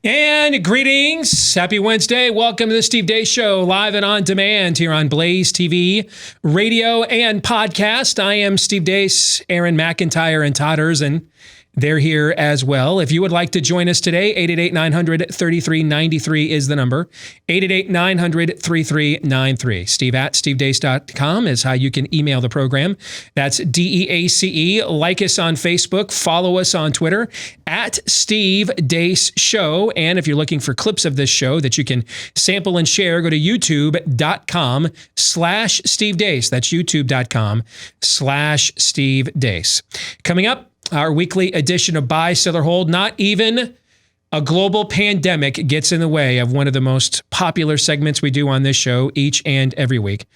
And greetings. Happy Wednesday. Welcome to the Steve Deace Show, live and on demand here on BlazeTV, radio and podcast. I am Steve Deace, Aaron McIntyre, and Todd Erzin. They're here as well. If you would like to join us today, 888-900-3393 is the number. 888-900-3393. Steve at stevedeace.com is how you can email the program. That's DEACE. Like us on Facebook. Follow us on Twitter at Steve Deace Show. And if you're looking for clips of this show that you can sample and share, go to youtube.com/Steve Deace. That's youtube.com/Steve Deace. Coming up, our weekly edition of Buy, Sell, or Hold. Not even a global pandemic gets in the way of one of the most popular segments we do on this show each and every week.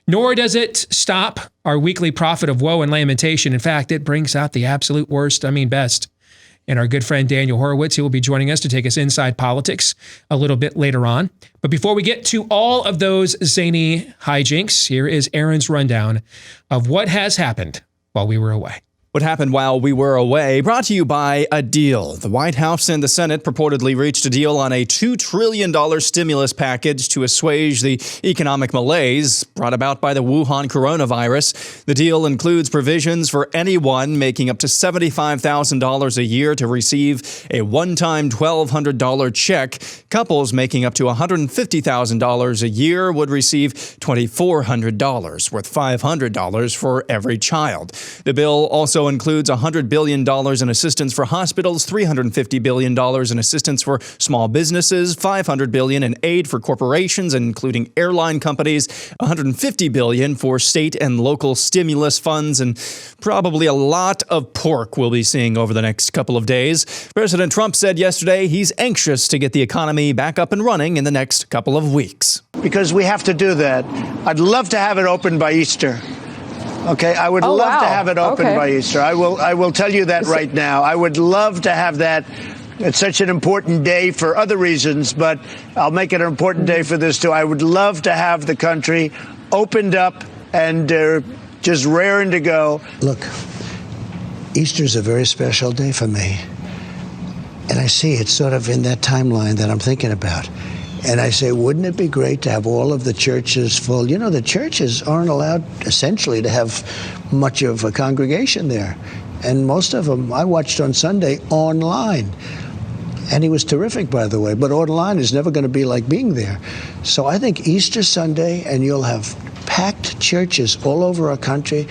Nor does it stop our weekly prophet of woe and lamentation. In fact, it brings out the absolute worst, best. And our good friend Daniel Horowitz, who will be joining us to take us inside politics a little bit later on. But before we get to all of those zany hijinks, here is Aaron's rundown of what has happened while we were away. What happened while we were away, brought to you by a deal. The White House and the Senate purportedly reached a deal on a $2 trillion stimulus package to assuage the economic malaise brought about by the Wuhan coronavirus. The deal includes provisions for anyone making up to $75,000 a year to receive a one-time $1,200 check. Couples making up to $150,000 a year would receive $2,400, worth $500 for every child. The bill also includes $100 billion in assistance for hospitals, $350 billion in assistance for small businesses, $500 billion in aid for corporations, including airline companies, $150 billion for state and local stimulus funds, and probably a lot of pork we'll be seeing over the next couple of days. President Trump said yesterday he's anxious to get the economy back up and running in the next couple of weeks. Because we have to do that. I'd love to have it open by Easter. Okay, I would love to have it open by Easter. I will tell you that right now. I would love to have that. It's such an important day for other reasons, but I'll make it an important day for this too. I would love to have the country opened up and just raring to go. Look, Easter's a very special day for me. And I see it's sort of in that timeline that I'm thinking about. And I say, wouldn't it be great to have all of the churches full? You know, the churches aren't allowed, essentially, to have much of a congregation there. And most of them, I watched on Sunday online. And he was terrific, by the way. But online is never going to be like being there. So I think Easter Sunday, and you'll have packed churches all over our country.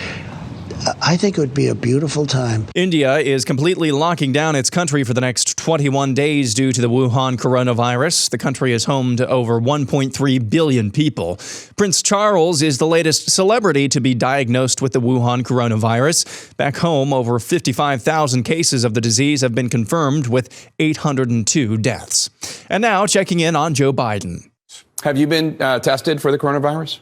I think it would be a beautiful time. India is completely locking down its country for the next 21 days due to the Wuhan coronavirus. The country is home to over 1.3 billion people. Prince Charles is the latest celebrity to be diagnosed with the Wuhan coronavirus. Back home, over 55,000 cases of the disease have been confirmed, with 802 deaths. And now, checking in on Joe Biden. Have you been tested for the coronavirus?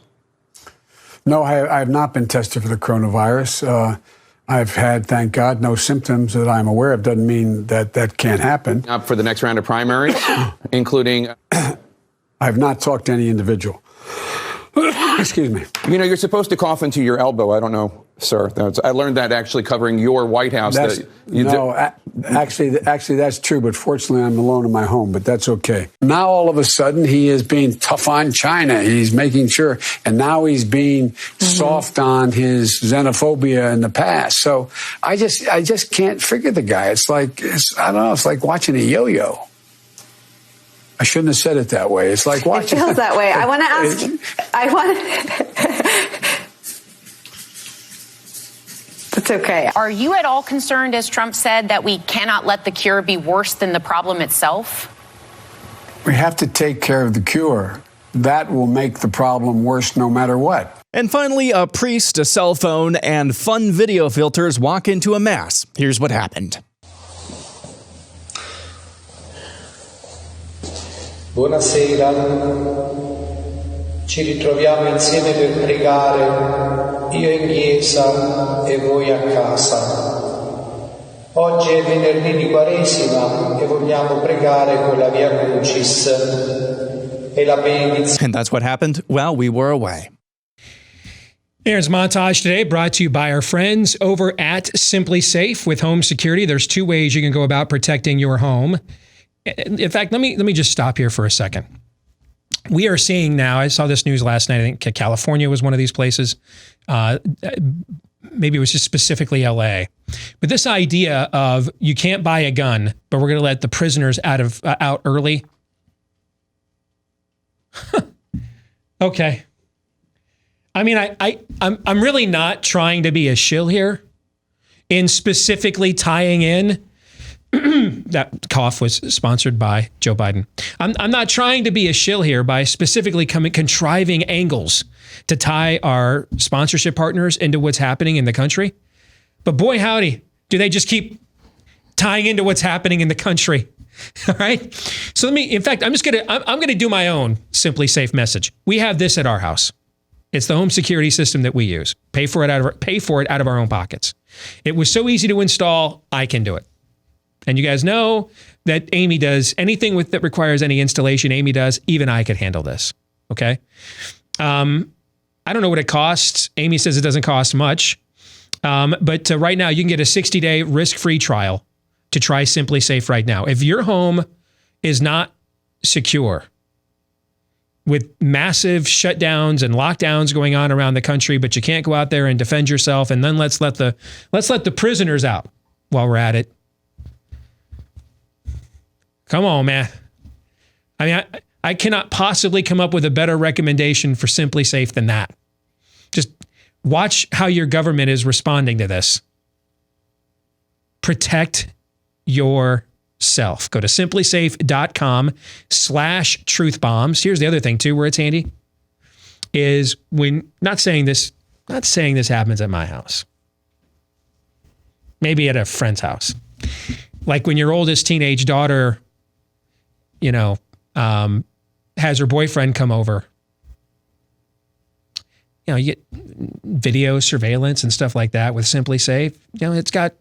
No, I have not been tested for the coronavirus. I've had, thank God, no symptoms that I'm aware of. Doesn't mean that that can't happen. Up for the next round of primaries, including... I have not talked to any individual. Excuse me. You know, you're supposed to cough into your elbow. I don't know, sir. I learned that actually covering your White House. Actually, that's true. But fortunately, I'm alone in my home. But that's okay. Now, all of a sudden, he is being tough on China. He's making sure. And now he's being soft on his xenophobia in the past. So I just can't figure the guy. It's like, I don't know. It's like watching a yo-yo. I shouldn't have said it that way. It's like watching. It feels that way. I want to ask. That's okay. Are you at all concerned, as Trump said, that we cannot let the cure be worse than the problem itself? We have to take care of the cure. That will make the problem worse no matter what. And finally, a priest, a cell phone, and fun video filters walk into a mass. Here's what happened. Buonasera, ci ritroviamo insieme per pregare, io in chiesa e voi a casa. Oggi è venerdì di Quaresima e vogliamo pregare con la Via Crucis e la benedizione. And that's what happened while we were away. Aaron's montage today brought to you by our friends over at SimpliSafe with home security. There's two ways you can go about protecting your home. In fact, let me just stop here for a second. We are seeing now, I saw this news last night, I think California was one of these places. Maybe it was just specifically LA. But this idea of you can't buy a gun, but we're going to let the prisoners out early. Okay. I mean, I'm really not trying to be a shill here in specifically tying in. That cough was sponsored by Joe Biden. I'm not trying to be a shill here by specifically contriving angles to tie our sponsorship partners into what's happening in the country. But boy, howdy, do they just keep tying into what's happening in the country. All right. So I'm going to do my own SimpliSafe message. We have this at our house. It's the home security system that we use. Pay for it out of our own pockets. It was so easy to install. I can do it. And you guys know that Amy does anything that requires any installation. Amy does. Even I could handle this. Okay. I don't know what it costs. Amy says it doesn't cost much. But right now you can get a 60-day risk-free trial to try SimpliSafe right now. If your home is not secure, with massive shutdowns and lockdowns going on around the country, but you can't go out there and defend yourself, and then let's let the prisoners out while we're at it. Come on, man. I mean, I cannot possibly come up with a better recommendation for SimpliSafe than that. Just watch how your government is responding to this. Protect yourself. Go to simplisafe.com/truthbombs. Here's the other thing too, where it's handy, is when not saying this happens at my house. Maybe at a friend's house. Like when your oldest teenage daughter, has her boyfriend come over. You get video surveillance and stuff like that with SimpliSafe. It's got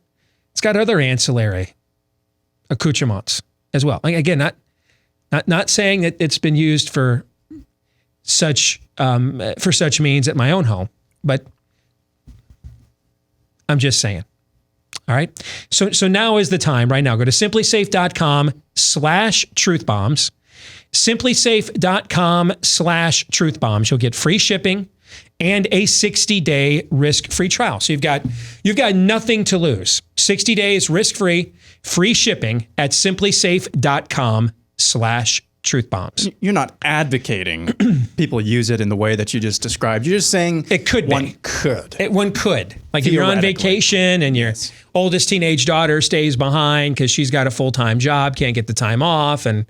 other ancillary accoutrements as well. Again, not saying that it's been used for such means at my own home, but I'm just saying. All right. So now is the time right now. Go to simplisafe.com/truthbombs. simplisafe.com/truthbombs. You'll get free shipping and a 60-day risk-free trial. So you've got nothing to lose. 60 days risk-free, free shipping at simplisafe.com/truthbombs. You're not advocating people use it in the way that you just described. You're just saying it could be. One could. One could. Like if you're on vacation and your oldest teenage daughter stays behind because she's got a full-time job, can't get the time off, and,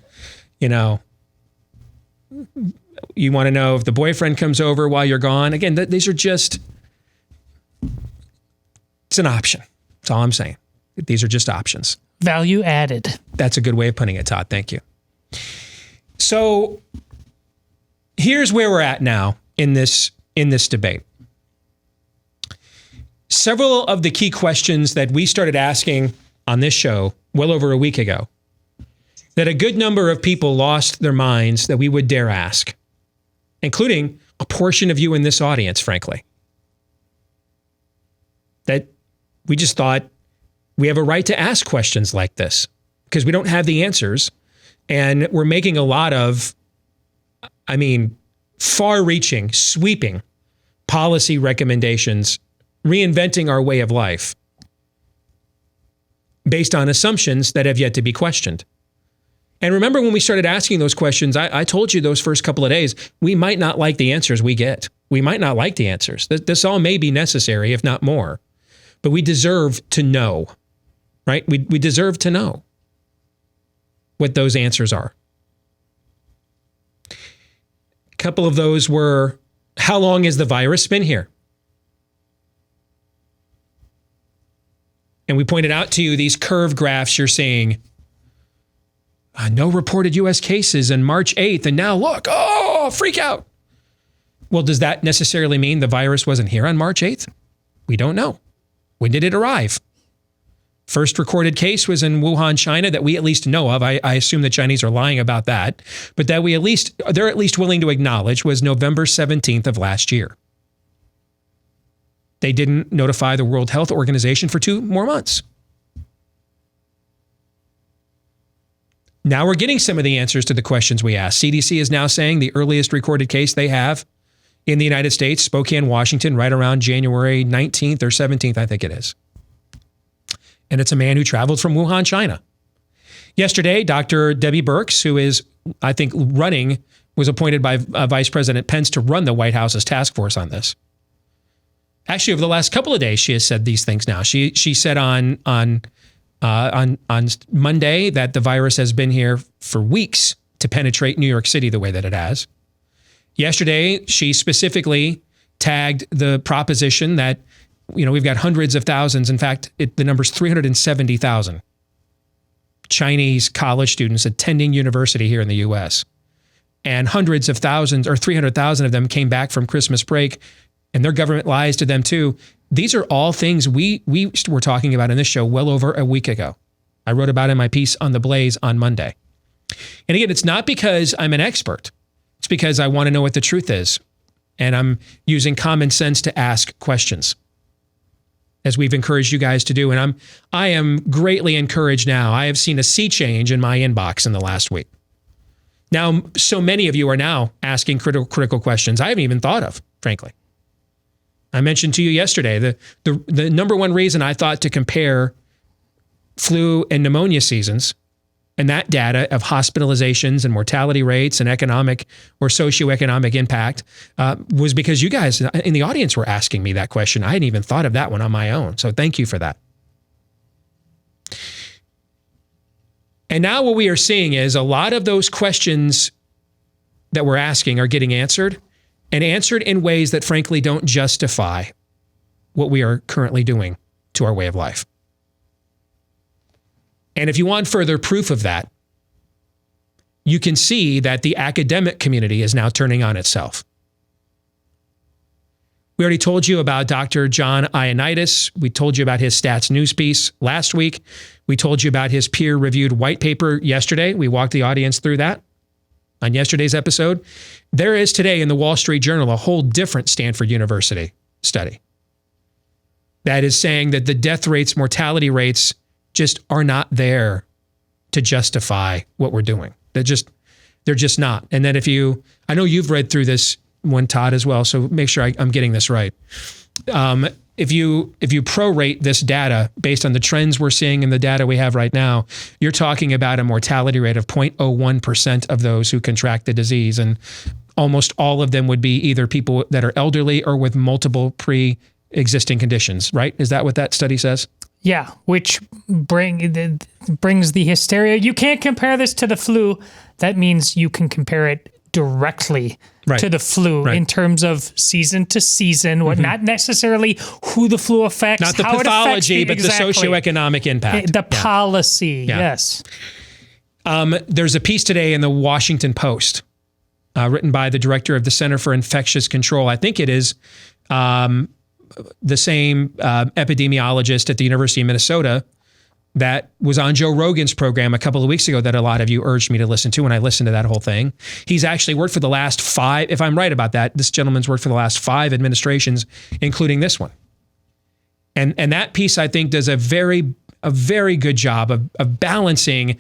you want to know if the boyfriend comes over while you're gone. Again, these are just, it's an option. That's all I'm saying. These are just options. Value added. That's a good way of putting it, Todd. Thank you. So here's where we're at now in this debate. Several of the key questions that we started asking on this show well over a week ago, that a good number of people lost their minds that we would dare ask, including a portion of you in this audience, frankly. That we just thought we have a right to ask questions like this because we don't have the answers. And we're making a lot of, far-reaching, sweeping policy recommendations, reinventing our way of life based on assumptions that have yet to be questioned. And remember when we started asking those questions, I told you those first couple of days, we might not like the answers we get. We might not like the answers. This all may be necessary, if not more. But we deserve to know, right? We deserve to know what those answers are. A couple of those were, how long has the virus been here? And we pointed out to you these curve graphs you're seeing. No reported U.S. cases on March 8th, and now look, freak out. Well, does that necessarily mean the virus wasn't here on March 8th? We don't know. When did it arrive? First recorded case was in Wuhan, China, that we at least know of. I assume the Chinese are lying about that, but that they're at least willing to acknowledge was November 17th of last year. They didn't notify the World Health Organization for 2 more months. Now we're getting some of the answers to the questions we asked. CDC is now saying the earliest recorded case they have in the United States, Spokane, Washington, right around January 19th or 17th, I think it is. And it's a man who traveled from Wuhan, China. Yesterday, Dr. Debbie Birx, who is, I think, was appointed by Vice President Pence to run the White House's task force on this. Actually, over the last couple of days, she has said these things now. She said on Monday that the virus has been here for weeks to penetrate New York City the way that it has. Yesterday, she specifically tagged the proposition that, we've got hundreds of thousands. In fact, the number's 370,000 Chinese college students attending university here in the U.S. And hundreds of thousands, or 300,000 of them, came back from Christmas break, and their government lies to them too. These are all things we were talking about in this show well over a week ago. I wrote about in my piece on the Blaze on Monday. And again, it's not because I'm an expert. It's because I want to know what the truth is. And I'm using common sense to ask questions, as we've encouraged you guys to do. And I am greatly encouraged now. I have seen a sea change in my inbox in the last week. Now, so many of you are now asking critical questions I haven't even thought of, frankly. I mentioned to you yesterday, the number one reason I thought to compare flu and pneumonia seasons and that data of hospitalizations and mortality rates and economic or socioeconomic impact was because you guys in the audience were asking me that question. I hadn't even thought of that one on my own. So thank you for that. And now what we are seeing is a lot of those questions that we're asking are getting answered, and answered in ways that frankly don't justify what we are currently doing to our way of life. And if you want further proof of that, you can see that the academic community is now turning on itself. We already told you about Dr. John Ioannidis. We told you about his Stats News piece last week. We told you about his peer-reviewed white paper yesterday. We walked the audience through that on yesterday's episode. There is today in the Wall Street Journal a whole different Stanford University study that is saying that the death rates, mortality rates just are not there to justify what we're doing. They're just not. And then I know you've read through this one, Todd, as well, so make sure I'm getting this right. If you prorate this data based on the trends we're seeing in the data we have right now, you're talking about a mortality rate of 0.01% of those who contract the disease. And almost all of them would be either people that are elderly or with multiple pre-existing conditions, right? Is that what that study says? Yeah, which brings the hysteria. You can't compare this to the flu. That means you can compare it directly to the flu in terms of season to season, not necessarily who the flu affects, not the pathology, but the socioeconomic impact. The policy, yes. There's a piece today in the Washington Post written by the director of the Center for Infectious Control. I think it is the same epidemiologist at the University of Minnesota that was on Joe Rogan's program a couple of weeks ago that a lot of you urged me to listen to, and I listened to that whole thing. He's actually worked for the last 5, if I'm right about that, this gentleman's worked for the last 5 administrations, including this one. And that piece, I think, does a very good job of balancing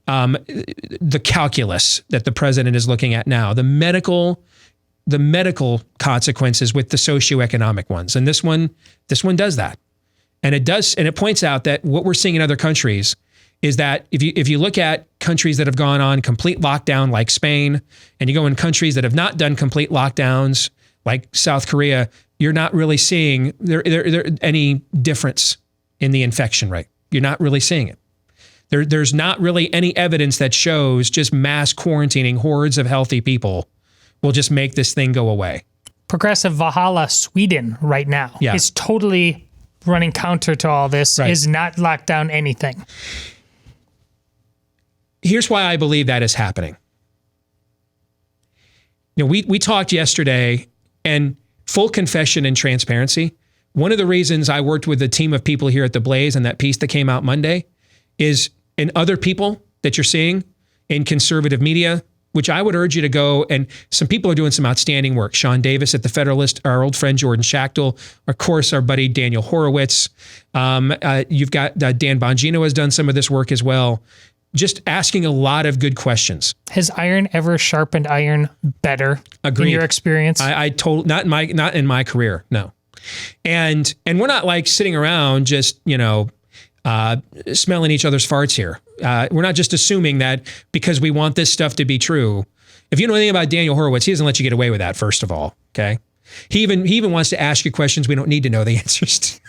the calculus that the president is looking at now, the medical consequences with the socioeconomic ones. And this one does that. And it points out that what we're seeing in other countries is that if you look at countries that have gone on complete lockdown like Spain, and you go in countries that have not done complete lockdowns like South Korea, you're not really seeing there any difference in the infection rate. You're not really seeing it. There's not really any evidence that shows just mass quarantining hordes of healthy people will just make this thing go away. Progressive Valhalla, Sweden, right now is totally running counter to all this, is not locked down anything. Here's why I believe that is happening. We talked yesterday, and full confession and transparency, one of the reasons I worked with a team of people here at the Blaze and that piece that came out Monday is in other people that you're seeing in conservative media, which I would urge you to go, and some people are doing some outstanding work. Sean Davis at The Federalist, our old friend Jordan Schachtel, of course, our buddy Daniel Horowitz. You've got Dan Bongino has done some of this work as well. just asking a lot of good questions. Has iron ever sharpened iron better? Agreed. In your experience? I told not in my career, no. And we're not like sitting around just, smelling each other's farts here. We're not just assuming that because we want this stuff to be true. If you know anything about Daniel Horowitz, he doesn't let you get away with that, first of all, okay? He even wants to ask you questions we don't need to know the answers to.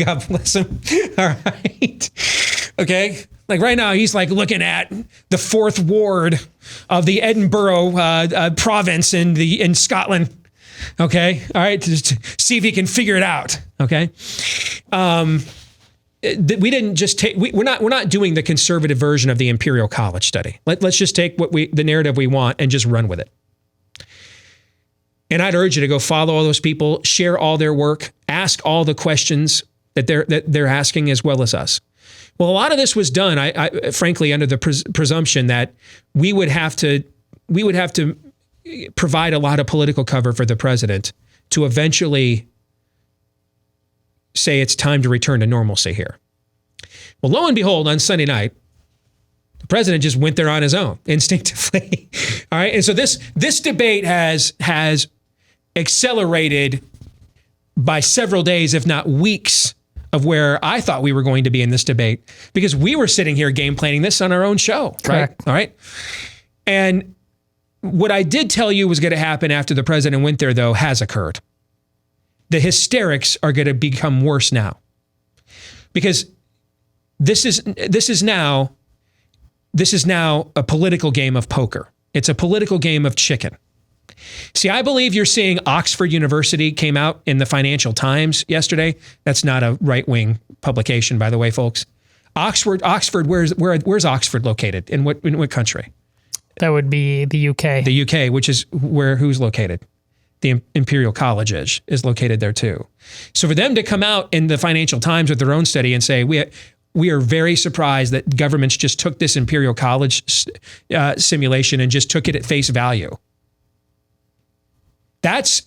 God bless him. All right. Okay. Like right now, he's like looking at the 4th ward of the Edinburgh province in Scotland. Okay. All right. To see if he can figure it out. Okay. We didn't just take. We're not doing the conservative version of the Imperial College study. Let's just take the narrative we want and just run with it. And I'd urge you to go follow all those people, share all their work, ask all the questions that they're asking, as well as us. Well, a lot of this was done, I frankly, under the presumption that we would have to provide a lot of political cover for the president to eventually say it's time to return to normalcy here. Well, lo and behold, on Sunday night, the president just went there on his own, instinctively. All right, and so this debate has accelerated by several days, if not weeks, of where I thought we were going to be in this debate, because we were sitting here game planning this on our own show. Correct. Right? All right. And what I did tell you was going to happen after the president went there, though, has occurred. The hysterics are going to become worse now, because this is now a political game of poker. It's a political game of chicken. See, I believe you're seeing Oxford University came out in the Financial Times yesterday. That's not a right-wing publication, by the way, folks. Oxford. Where's Oxford located? In what country? That would be the UK. The UK, which is who's located? The Imperial College is located there too. So for them to come out in the Financial Times with their own study and say we are very surprised that governments just took this Imperial College simulation and just took it at face value. That's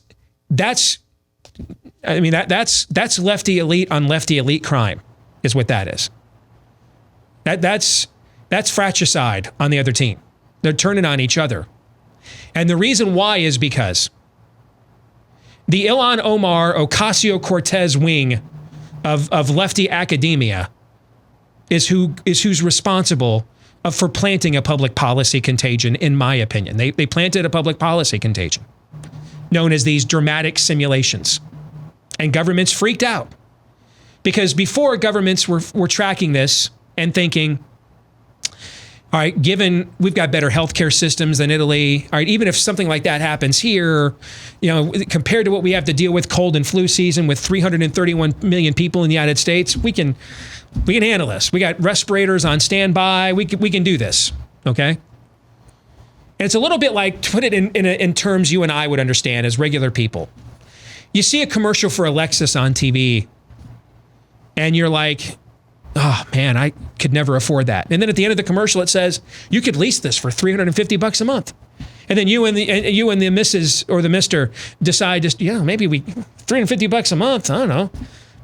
lefty elite on lefty elite crime, is what that is. That's fratricide on the other team. They're turning on each other. And the reason why is because the Ilhan Omar Ocasio-Cortez wing of lefty academia is who's responsible for planting a public policy contagion, in my opinion. They planted a public policy contagion known as these dramatic simulations. And governments freaked out. Because before, governments were tracking this and thinking, all right, given we've got better healthcare systems than Italy, all right, even if something like that happens here, compared to what we have to deal with cold and flu season with 331 million people in the United States, we can handle this. We got respirators on standby. We can do this, okay? And it's a little bit like, to put it in terms you and I would understand as regular people. You see a commercial for a Lexus on TV, and you're like, oh man, I could never afford that. And then at the end of the commercial, it says you could lease this for $350 a month. And then you and the Mrs. or the Mr. decide just, maybe $350 a month. I don't know.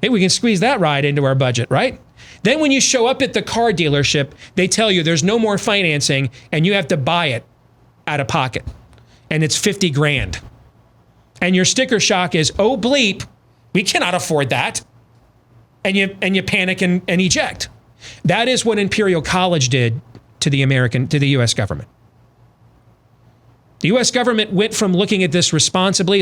Maybe we can squeeze that ride into our budget, right? Then when you show up at the car dealership, they tell you there's no more financing and you have to buy it out of pocket. And it's $50,000. And your sticker shock is, oh bleep, we cannot afford that. And you panic and eject. That is what Imperial College did to the U.S. government. The U.S. government went from looking at this responsibly,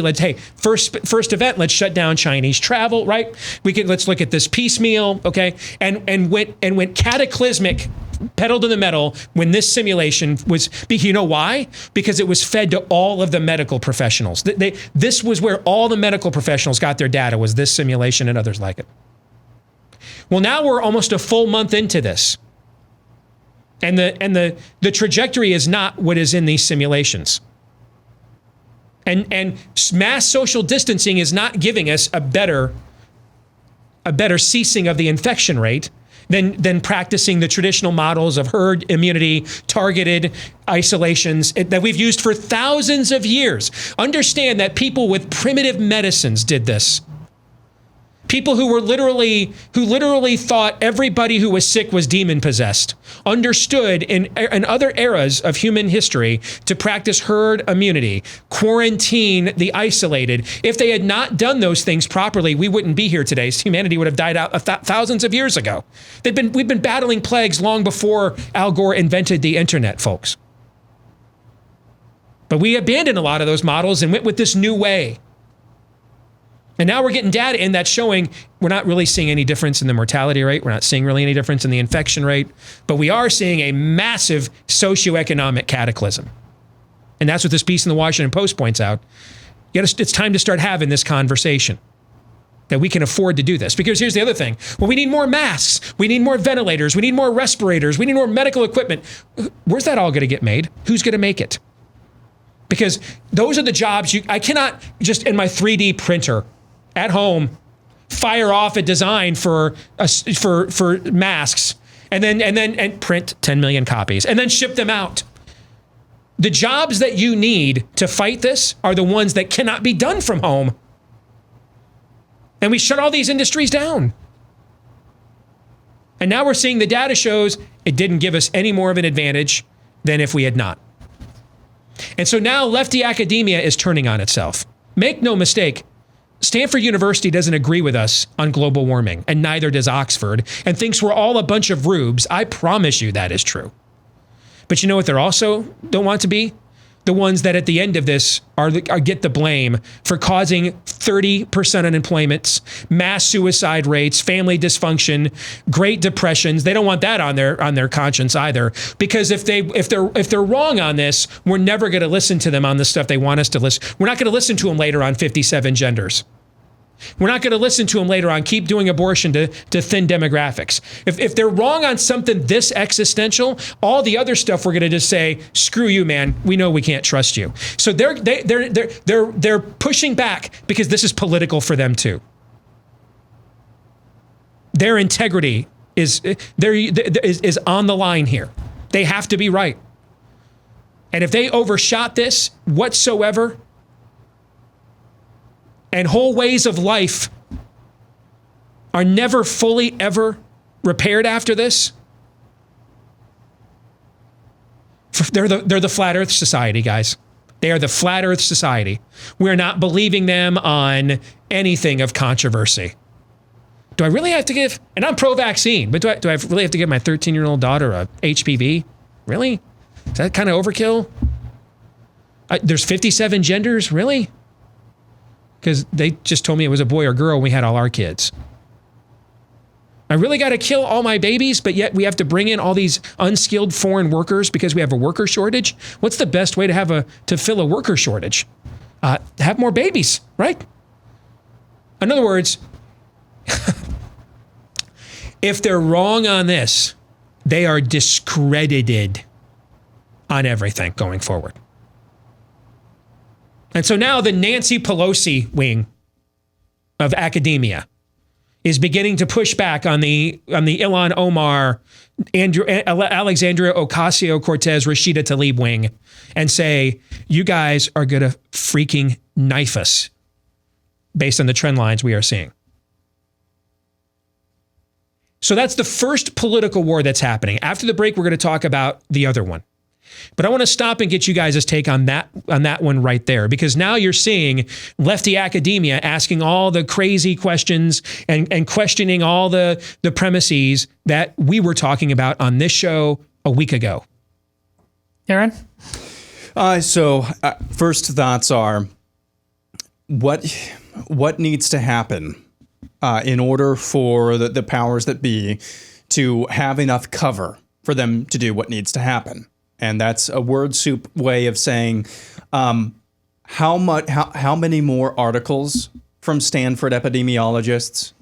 first event, let's shut down Chinese travel, right? Let's look at this piecemeal, okay? And went cataclysmic, pedal to the metal when this simulation was, you know why? Because it was fed to all of the medical professionals. This was where all the medical professionals got their data, was this simulation and others like it. Well, now we're almost a full month into this. And the trajectory is not what is in these simulations. And mass social distancing is not giving us a better ceasing of the infection rate than practicing the traditional models of herd immunity, targeted isolations that we've used for thousands of years. Understand that people with primitive medicines did this. People who literally thought everybody who was sick was demon possessed, understood in other eras of human history to practice herd immunity, quarantine the isolated. If they had not done those things properly, we wouldn't be here today. Humanity would have died out thousands of years ago. We've been battling plagues long before Al Gore invented the internet, folks. But we abandoned a lot of those models and went with this new way. And now we're getting data in that's showing we're not really seeing any difference in the mortality rate. We're not seeing really any difference in the infection rate. But we are seeing a massive socioeconomic cataclysm. And that's what this piece in the Washington Post points out. It's time to start having this conversation, that we can afford to do this. Because here's the other thing. Well, we need more masks. We need more ventilators. We need more respirators. We need more medical equipment. Where's that all going to get made? Who's going to make it? Because those are the jobs I cannot just in my 3D printer at home fire off a design for masks and print 10 million copies and then ship them out. The jobs that you need to fight this are the ones that cannot be done from home. And we shut all these industries down. And now we're seeing the data shows it didn't give us any more of an advantage than if we had not. And so now lefty academia is turning on itself. Make no mistake, Stanford University doesn't agree with us on global warming, and neither does Oxford, and thinks we're all a bunch of rubes. I promise you that is true. But you know what they're also don't want to be? The ones that at the end of this are get the blame for causing 30% unemployment, mass suicide rates, family dysfunction, great depressions. They don't want that on their conscience either. Because if they're wrong on this, we're never going to listen to them on the stuff they want us to listen. We're not going to listen to them later on 57 genders. We're not going to listen to them later on, keep doing abortion to thin demographics. If they're wrong on something this existential, all the other stuff we're going to just say, screw you, man. We know we can't trust you. So they're pushing back because this is political for them too. Their integrity is on the line here. They have to be right. And if they overshot this whatsoever, and whole ways of life are never fully ever repaired after this, they're the Flat Earth Society, guys. They are the Flat Earth Society. We're not believing them on anything of controversy. Do I really have to give, and I'm pro-vaccine, but do I really have to give my 13-year-old daughter a HPV? Really? Is that kind of overkill? There's 57 genders? Really? Because they just told me it was a boy or girl when we had all our kids. I really got to kill all my babies, but yet we have to bring in all these unskilled foreign workers because we have a worker shortage? What's the best way to fill a worker shortage? Have more babies, right? In other words, if they're wrong on this, they are discredited on everything going forward. And so now the Nancy Pelosi wing of academia is beginning to push back on the Ilhan Omar, Alexandria Ocasio-Cortez, Rashida Tlaib wing and say, you guys are going to freaking knife us based on the trend lines we are seeing. So that's the first political war that's happening. After the break, we're going to talk about the other one. But I want to stop and get you guys' take on that one right there, because now you're seeing lefty academia asking all the crazy questions and questioning all the premises that we were talking about on this show a week ago. Aaron? First thoughts are, what needs to happen in order for the powers that be to have enough cover for them to do what needs to happen? And that's a word soup way of saying how many more articles from Stanford epidemiologists,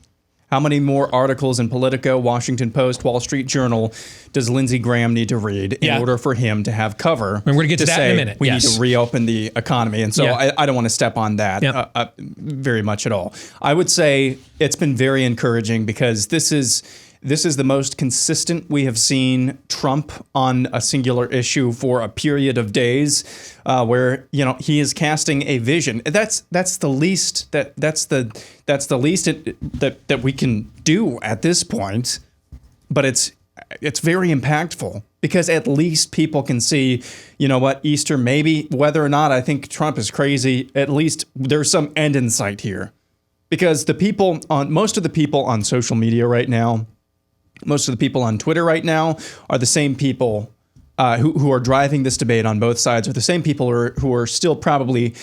how many more articles in Politico, Washington Post, Wall Street Journal does Lindsey Graham need to read in order for him to have cover? And we're going to get to that in a minute. We need to reopen the economy. And so I don't want to step on that very much at all. I would say it's been very encouraging because this is this is the most consistent we have seen Trump on a singular issue for a period of days, where he is casting a vision. That's the least that we can do at this point. But it's very impactful, because at least people can see, Easter, maybe, whether or not I think Trump is crazy, at least there's some end in sight here. Because most of the people on social media right now, most of the people on Twitter right now are the same people who are driving this debate on both sides, are the same people who are still probably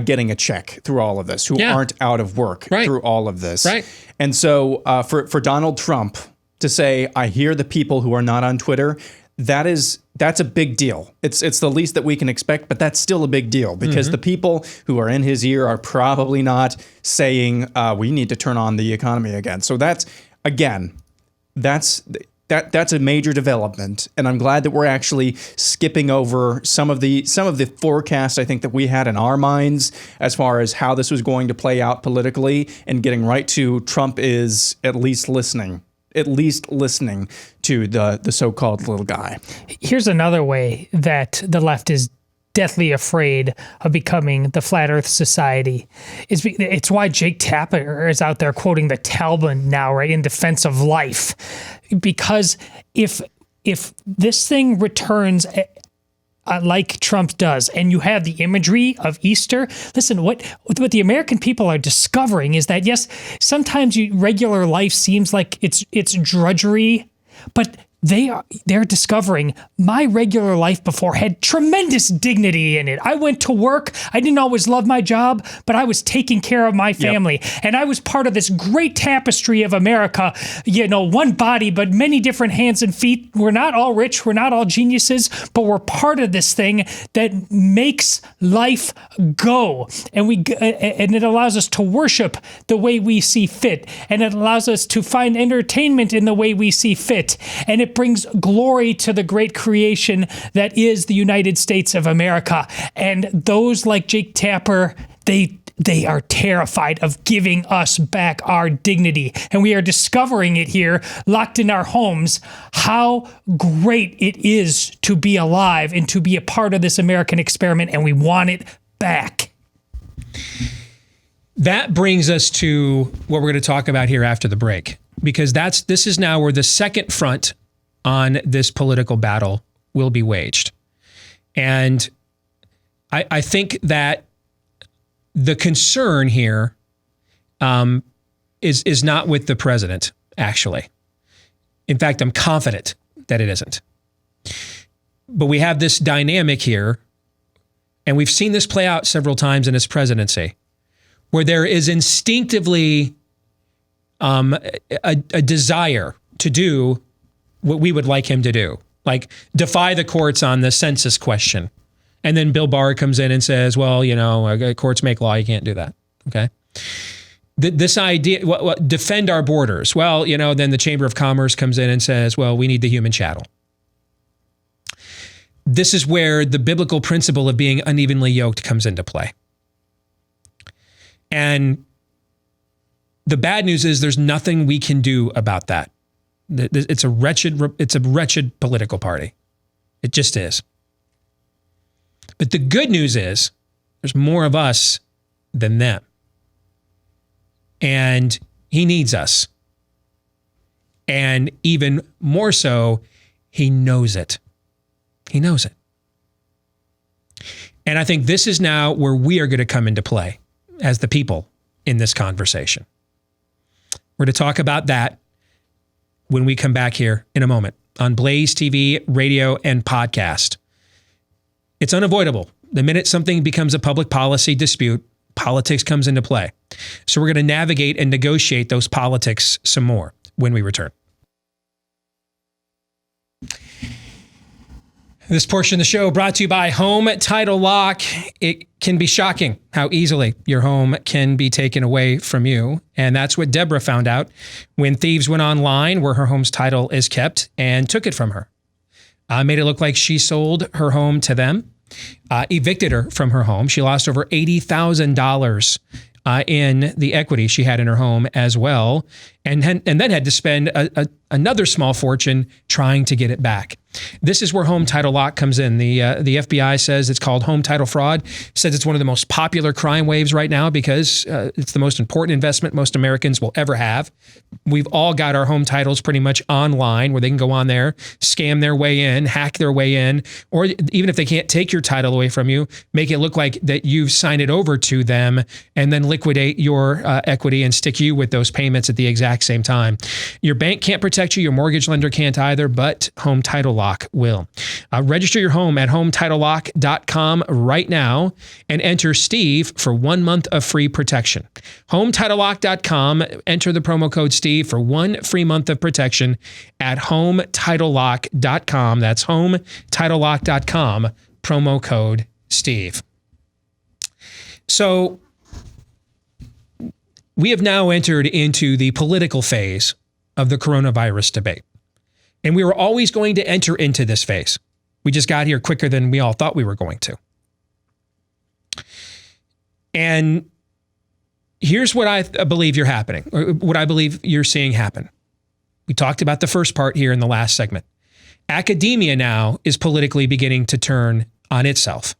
getting a check through all of this, who aren't out of work through all of this. Right. And so for Donald Trump to say, I hear the people who are not on Twitter, that's a big deal. It's the least that we can expect, but that's still a big deal, because the people who are in his ear are probably not saying we need to turn on the economy again. So that's a major development, and I'm glad that we're actually skipping over some of the forecasts I think that we had in our minds as far as how this was going to play out politically, and getting right to Trump is at least listening to the so-called little guy. Here's another way that the left is deathly afraid of becoming the flat earth society. It's why Jake Tapper is out there quoting the Talmud now, right, in defense of life. Because if this thing returns like Trump does, and you have the imagery of Easter. Listen, what the American people are discovering is that, yes, sometimes regular life seems like it's drudgery, but they're discovering my regular life before had tremendous dignity in it. I went to work. I didn't always love my job, but I was taking care of my family. And I was part of this great tapestry of America, one body, but many different hands and feet. We're not all rich. We're not all geniuses, but we're part of this thing that makes life go. And it allows us to worship the way we see fit. And it allows us to find entertainment in the way we see fit. And it brings glory to the great creation that is the United States of America. And those like Jake Tapper, they are terrified of giving us back our dignity. And we are discovering it here, locked in our homes, how great it is to be alive and to be a part of this American experiment, and we want it back. That brings us to what we're going to talk about here after the break, because this is now where the second front on this political battle will be waged. And I think that the concern here is not with the president, actually. In fact, I'm confident that it isn't. But we have this dynamic here, and we've seen this play out several times in his presidency, where there is instinctively a desire to do what we would like him to do, like defy the courts on the census question. And then Bill Barr comes in and says, well, courts make law, you can't do that, okay? This idea, defend our borders. Well, then the Chamber of Commerce comes in and says, well, we need the human chattel. This is where the biblical principle of being unevenly yoked comes into play. And the bad news is there's nothing we can do about that. It's a wretched political party. It just is. But the good news is there's more of us than them. And he needs us. And even more so, he knows it. He knows it. And I think this is now where we are going to come into play as the people in this conversation. We're going to talk about that when we come back here in a moment on Blaze TV, radio, and podcast. It's unavoidable. The minute something becomes a public policy dispute, politics comes into play. So we're going to navigate and negotiate those politics some more when we return. This portion of the show brought to you by Home Title Lock. It can be shocking how easily your home can be taken away from you. And that's what Deborah found out when thieves went online where her home's title is kept and took it from her. Made it look like she sold her home to them, evicted her from her home. She lost over $80,000 in the equity she had in her home as well. and then had to spend another small fortune trying to get it back. This is where home title lock comes in. The FBI says it's called home title fraud. Says it's one of the most popular crime waves right now because it's the most important investment most Americans will ever have. We've all got our home titles pretty much online where they can go on there, scam their way in, hack their way in, or even if they can't take your title away from you, make it look like that you've signed it over to them and then liquidate your equity and stick you with those payments at the exact same time. Your bank can't protect you. Your mortgage lender can't either, but home title lock will. Register your home at HometitleLock.com right now and enter Steve for 1 month of free protection. HometitleLock.com. Enter the promo code Steve for 1 free month of protection at HometitleLock.com. That's HometitleLock.com. Promo code Steve. So we have now entered into the political phase of the coronavirus debate. And we were always going to enter into this phase. We just got here quicker than we all thought we were going to. And here's what I believe you're happening, or what I believe you're seeing happen. We talked about the first part here in the last segment. Academia now is politically beginning to turn on itself.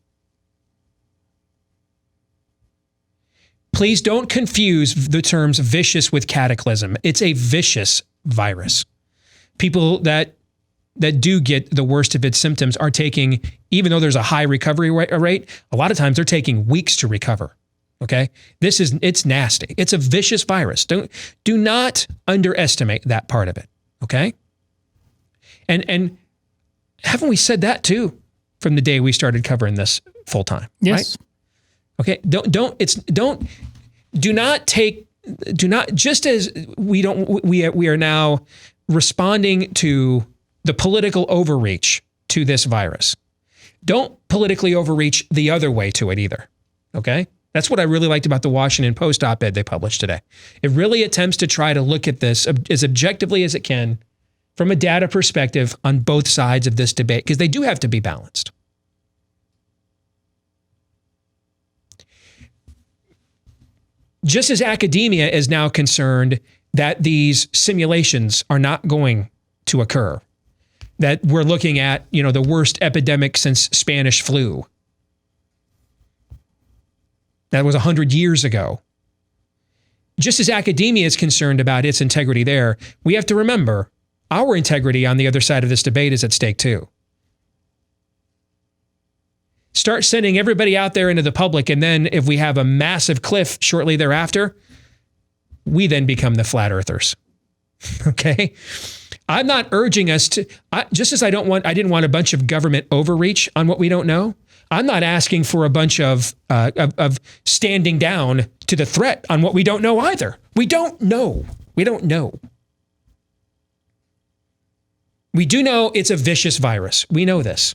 Please don't confuse the terms vicious with cataclysm. It's a vicious virus. People that do get the worst of its symptoms are taking, even though there's a high recovery rate, a lot of times they're taking weeks to recover. Okay? It's nasty. It's a vicious virus. Do not underestimate that part of it. Okay? And haven't we said that too from the day we started covering this full time? Yes. Right? Okay. Do not just as we are now responding to the political overreach to this virus. Don't politically overreach the other way to it either. Okay? That's what I really liked about the Washington Post op-ed they published today. It really attempts to try to look at this as objectively as it can from a data perspective on both sides of this debate, because they do have to be balanced. Just as academia is now concerned that these simulations are not going to occur, that we're looking at, the worst epidemic since Spanish flu. That was 100 years ago. Just as academia is concerned about its integrity there, we have to remember our integrity on the other side of this debate is at stake too. Start sending everybody out there into the public, and then if we have a massive cliff shortly thereafter, we then become the flat earthers. Okay? I'm not urging us to, just as I didn't want a bunch of government overreach on what we don't know, I'm not asking for a bunch of standing down to the threat on what we don't know either. We don't know. We don't know. We do know it's a vicious virus. We know this.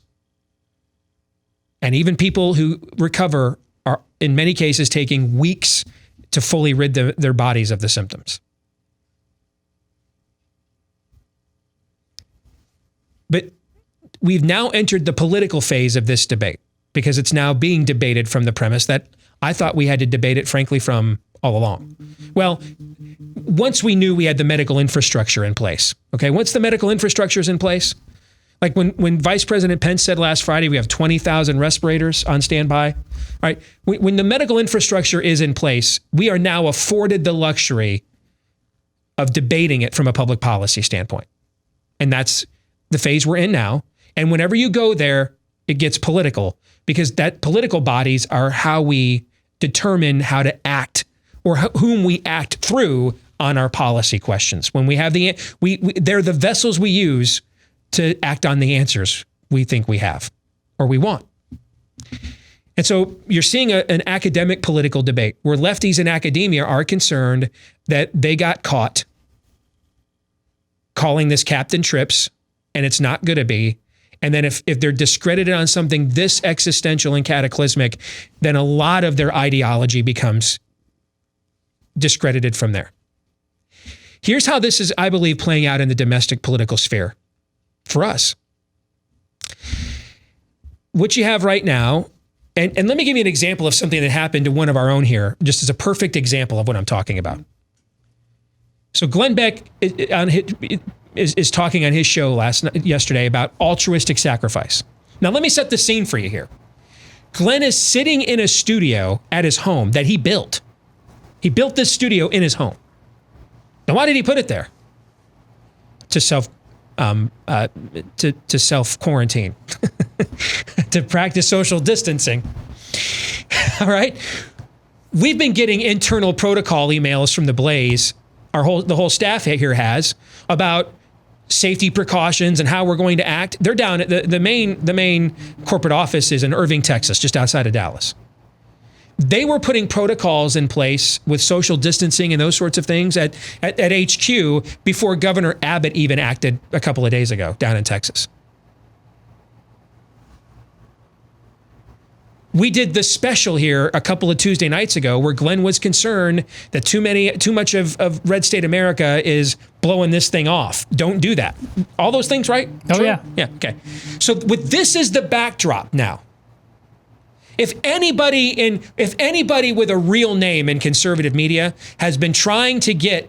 And even people who recover are, in many cases, taking weeks to fully rid their bodies of the symptoms. But we've now entered the political phase of this debate because it's now being debated from the premise that I thought we had to debate it, frankly, from all along. Well, once we knew we had the medical infrastructure in place, okay, once the medical infrastructure is in place, like when Vice President Pence said last Friday, we have 20,000 respirators on standby. All right. When the medical infrastructure is in place, we are now afforded the luxury of debating it from a public policy standpoint. And that's the phase we're in now. And whenever you go there, it gets political because that political bodies are how we determine how to act or whom we act through on our policy questions. When we have they're the vessels we use to act on the answers we think we have or we want. And so you're seeing an academic political debate where lefties in academia are concerned that they got caught calling this Captain Trips and it's not going to be. And then if they're discredited on something this existential and cataclysmic, then a lot of their ideology becomes discredited from there. Here's how this is, I believe, playing out in the domestic political sphere. For us, what you have right now, and let me give you an example of something that happened to one of our own here, just as a perfect example of what I'm talking about. So Glenn Beck is talking on his show yesterday about altruistic sacrifice. Now, let me set the scene for you here. Glenn is sitting in a studio at his home that he built. He built this studio in his home. Now, why did he put it there? To self quarantine, to practice social distancing. All right. We've been getting internal protocol emails from the Blaze. The whole staff here has about safety precautions and how we're going to act. They're down at the main corporate office is in Irving, Texas, just outside of Dallas. They were putting protocols in place with social distancing and those sorts of things at HQ before Governor Abbott even acted a couple of days ago down in Texas. We did the special here a couple of Tuesday nights ago where Glenn was concerned that too much of Red State America is blowing this thing off. Don't do that. All those things, right? Oh, yeah. Yeah, okay. So with this is the backdrop now. If anybody with a real name in conservative media has been trying to get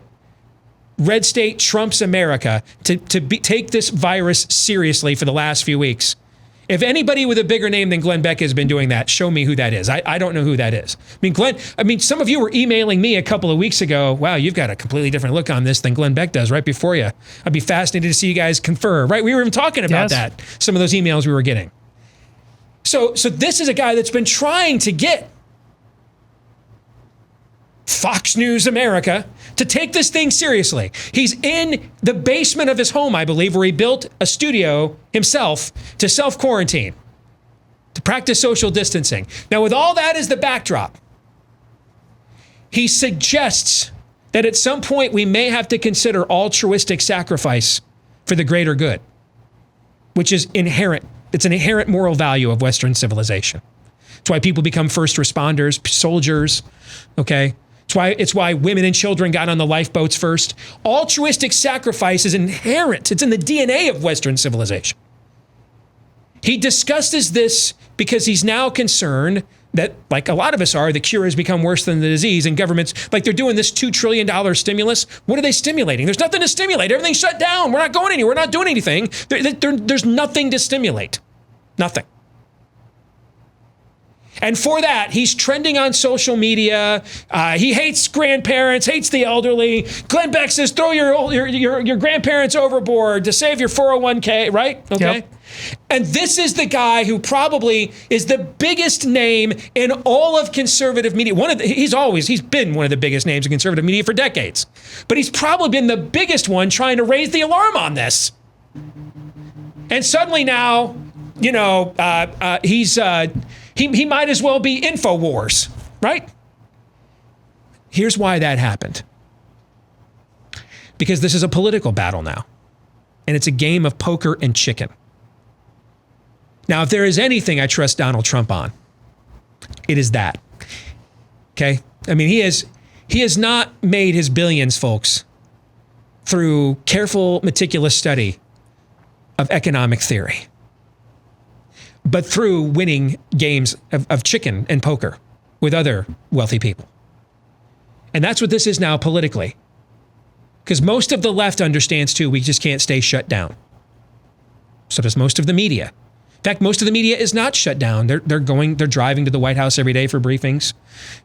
Red State Trump's America to take this virus seriously for the last few weeks, if anybody with a bigger name than Glenn Beck has been doing that, show me who that is. I don't know who that is. Some of you were emailing me a couple of weeks ago, wow, you've got a completely different look on this than Glenn Beck does right before you. I'd be fascinated to see you guys confer, right? We were even talking about that, some of those emails we were getting. So this is a guy that's been trying to get Fox News America to take this thing seriously. He's in the basement of his home, I believe, where he built a studio himself to self-quarantine, to practice social distancing. Now, with all that as the backdrop, he suggests that at some point we may have to consider altruistic sacrifice for the greater good, which is inherent. It's an inherent moral value of Western civilization. It's why people become first responders, soldiers, okay? It's why women and children got on the lifeboats first. Altruistic sacrifice is inherent. It's in the DNA of Western civilization. He discusses this because he's now concerned that, like a lot of us are, the cure has become worse than the disease, and governments, like they're doing this $2 trillion stimulus. What are they stimulating? There's nothing to stimulate. Everything's shut down. We're not going anywhere. We're not doing anything. There's nothing to stimulate. Nothing. And for that, he's trending on social media. He hates grandparents, hates the elderly. Glenn Beck says, throw your grandparents overboard to save your 401k, right? Okay. Yep. And this is the guy who probably is the biggest name in all of conservative media. He's been one of the biggest names in conservative media for decades. But he's probably been the biggest one trying to raise the alarm on this. And suddenly now, he might as well be InfoWars, right? Here's why that happened. Because this is a political battle now. And it's a game of poker and chicken. Now, if there is anything I trust Donald Trump on, it is that. Okay? I mean, he has not made his billions, folks, through careful, meticulous study of economic theory, but through winning games of chicken and poker with other wealthy people. And that's what this is now politically. Because most of the left understands, too, we just can't stay shut down. So does most of the media. In fact, most of the media is not shut down. They're driving to the White House every day for briefings.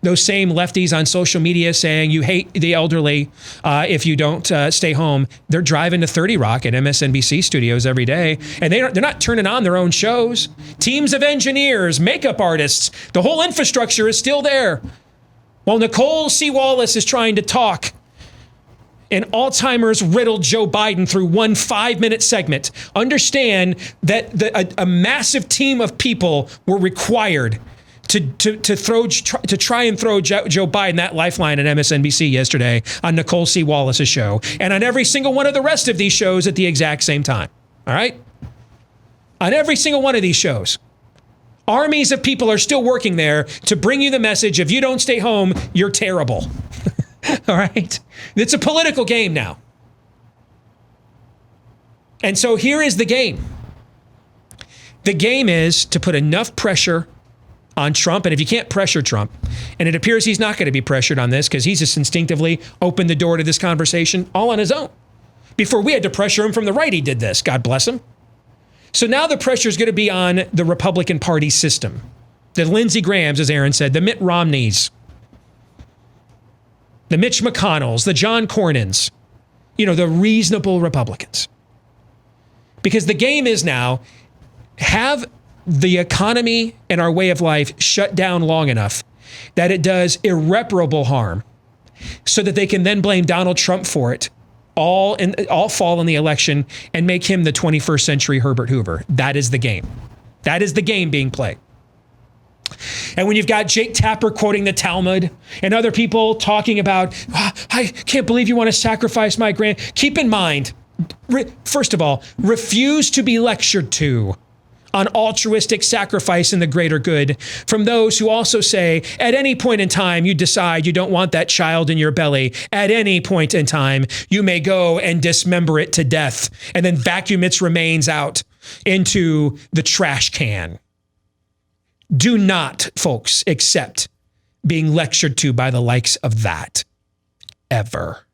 Those same lefties on social media saying you hate the elderly if you don't stay home. They're driving to 30 Rock at MSNBC studios every day, and they're not turning on their own shows. Teams of engineers, makeup artists, the whole infrastructure is still there. While Nicole C. Wallace is trying to talk and Alzheimer's riddled Joe Biden through one 5-minute segment, understand that a massive team of people were required to try and throw Joe Biden that lifeline at MSNBC yesterday on Nicole C. Wallace's show and on every single one of the rest of these shows at the exact same time. All right? On every single one of these shows. Armies of people are still working there to bring you the message, if you don't stay home, you're terrible. All right? It's a political game now. And so here is the game. The game is to put enough pressure on Trump. And if you can't pressure Trump, and it appears he's not going to be pressured on this because he's just instinctively opened the door to this conversation all on his own. Before we had to pressure him from the right, he did this. God bless him. So now the pressure is going to be on the Republican Party system. The Lindsey Grahams, as Aaron said, the Mitt Romneys, the Mitch McConnells, the John Cornyn's, the reasonable Republicans. Because the game is now, have the economy and our way of life shut down long enough that it does irreparable harm so that they can then blame Donald Trump for it, all fall in the election and make him the 21st century Herbert Hoover. That is the game. That is the game being played. And when you've got Jake Tapper quoting the Talmud and other people talking about, I can't believe you want to sacrifice my keep in mind, first of all, refuse to be lectured to on altruistic sacrifice in the greater good from those who also say, at any point in time, you decide you don't want that child in your belly. At any point in time, you may go and dismember it to death and then vacuum its remains out into the trash can. Do not, folks, accept being lectured to by the likes of that, ever.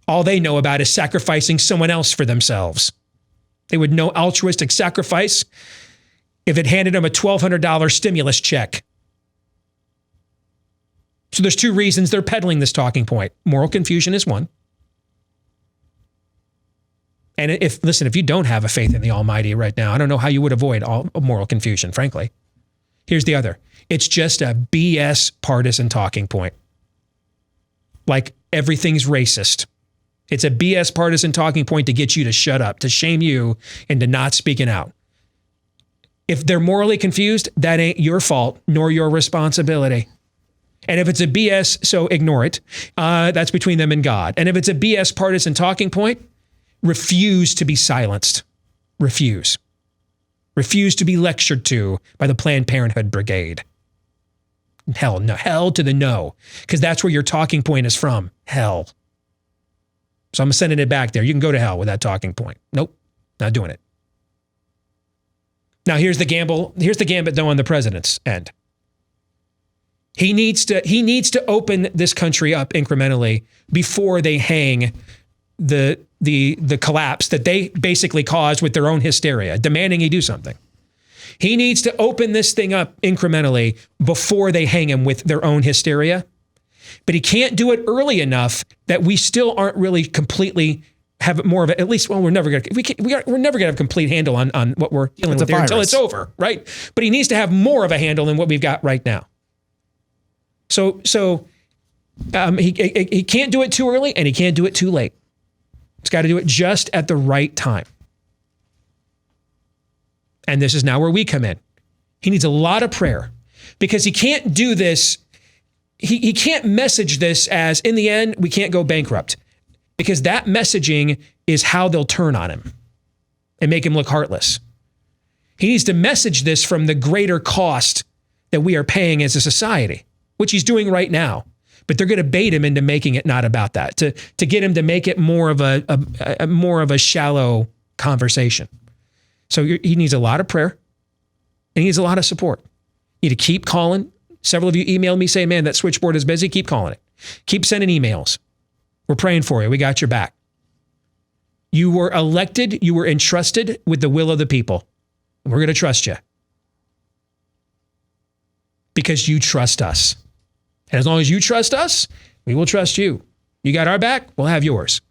All they know about is sacrificing someone else for themselves. They would know altruistic sacrifice if it handed them a $1,200 stimulus check. So there's two reasons they're peddling this talking point. Moral confusion is one. And if you don't have a faith in the Almighty right now, I don't know how you would avoid all moral confusion, frankly. Here's the other. It's just a BS partisan talking point. Like everything's racist. It's a BS partisan talking point to get you to shut up, to shame you into not speaking out. If they're morally confused, that ain't your fault nor your responsibility. And if it's a BS, so ignore it. That's between them and God. And if it's a BS partisan talking point, refuse to be silenced. Refuse. Refuse to be lectured to by the Planned Parenthood Brigade. Hell no. Hell to the no. Because that's where your talking point is from. Hell. So I'm sending it back there. You can go to hell with that talking point. Nope. Not doing it. Now here's the gamble. Here's the gambit though on the president's end. He needs to open this country up incrementally before they hang the collapse that they basically caused with their own hysteria, demanding he do something. He needs to open this thing up incrementally before they hang him with their own hysteria. But he can't do it early enough that we still aren't really completely have more of it. At least, well, we're never going to have a complete handle on what we're dealing with there until it's over, right? But he needs to have more of a handle than what we've got right now. So he can't do it too early and he can't do it too late. He's got to do it just at the right time. And this is now where we come in. He needs a lot of prayer because he can't do this. He can't message this as, in the end, we can't go bankrupt, because that messaging is how they'll turn on him and make him look heartless. He needs to message this from the greater cost that we are paying as a society, which he's doing right now. But they're going to bait him into making it not about that, to get him to make it more of a shallow conversation. So he needs a lot of prayer and he needs a lot of support. You need to keep calling. Several of you emailed me saying, man, that switchboard is busy. Keep calling it. Keep sending emails. We're praying for you. We got your back. You were elected. You were entrusted with the will of the people. And we're going to trust you because you trust us. And as long as you trust us, we will trust you. You got our back, we'll have yours.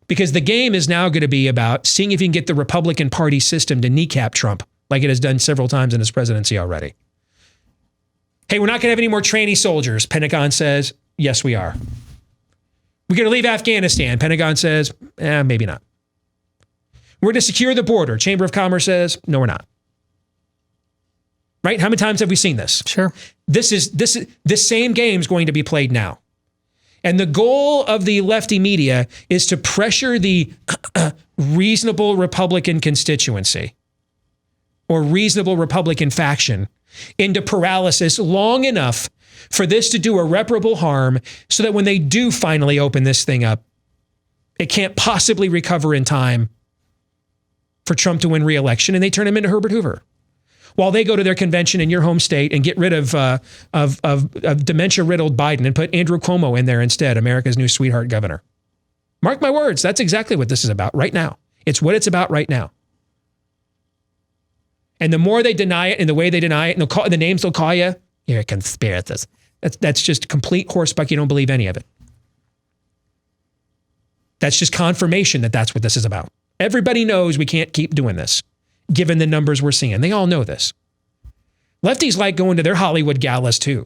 Because the game is now going to be about seeing if you can get the Republican Party system to kneecap Trump, like it has done several times in his presidency already. Hey, we're not going to have any more trainee soldiers, Pentagon says. Yes, we are. We're going to leave Afghanistan, Pentagon says. Maybe not. We're going to secure the border, Chamber of Commerce says. No, we're not. Right? How many times have we seen this? Sure. This same game is going to be played now. And the goal of the lefty media is to pressure the reasonable Republican constituency or reasonable Republican faction into paralysis long enough for this to do irreparable harm so that when they do finally open this thing up, it can't possibly recover in time for Trump to win re-election, and they turn him into Herbert Hoover. While they go to their convention in your home state and get rid of dementia-riddled Biden and put Andrew Cuomo in there instead, America's new sweetheart governor. Mark my words, that's exactly what this is about right now. It's what it's about right now. And the more they deny it and the way they deny it, and the names they'll call you, you're a conspiracist. That's just complete horsebuck. You don't believe any of it. That's just confirmation that that's what this is about. Everybody knows we can't keep doing this, given the numbers we're seeing. They all know this. Lefties like going to their Hollywood galas too.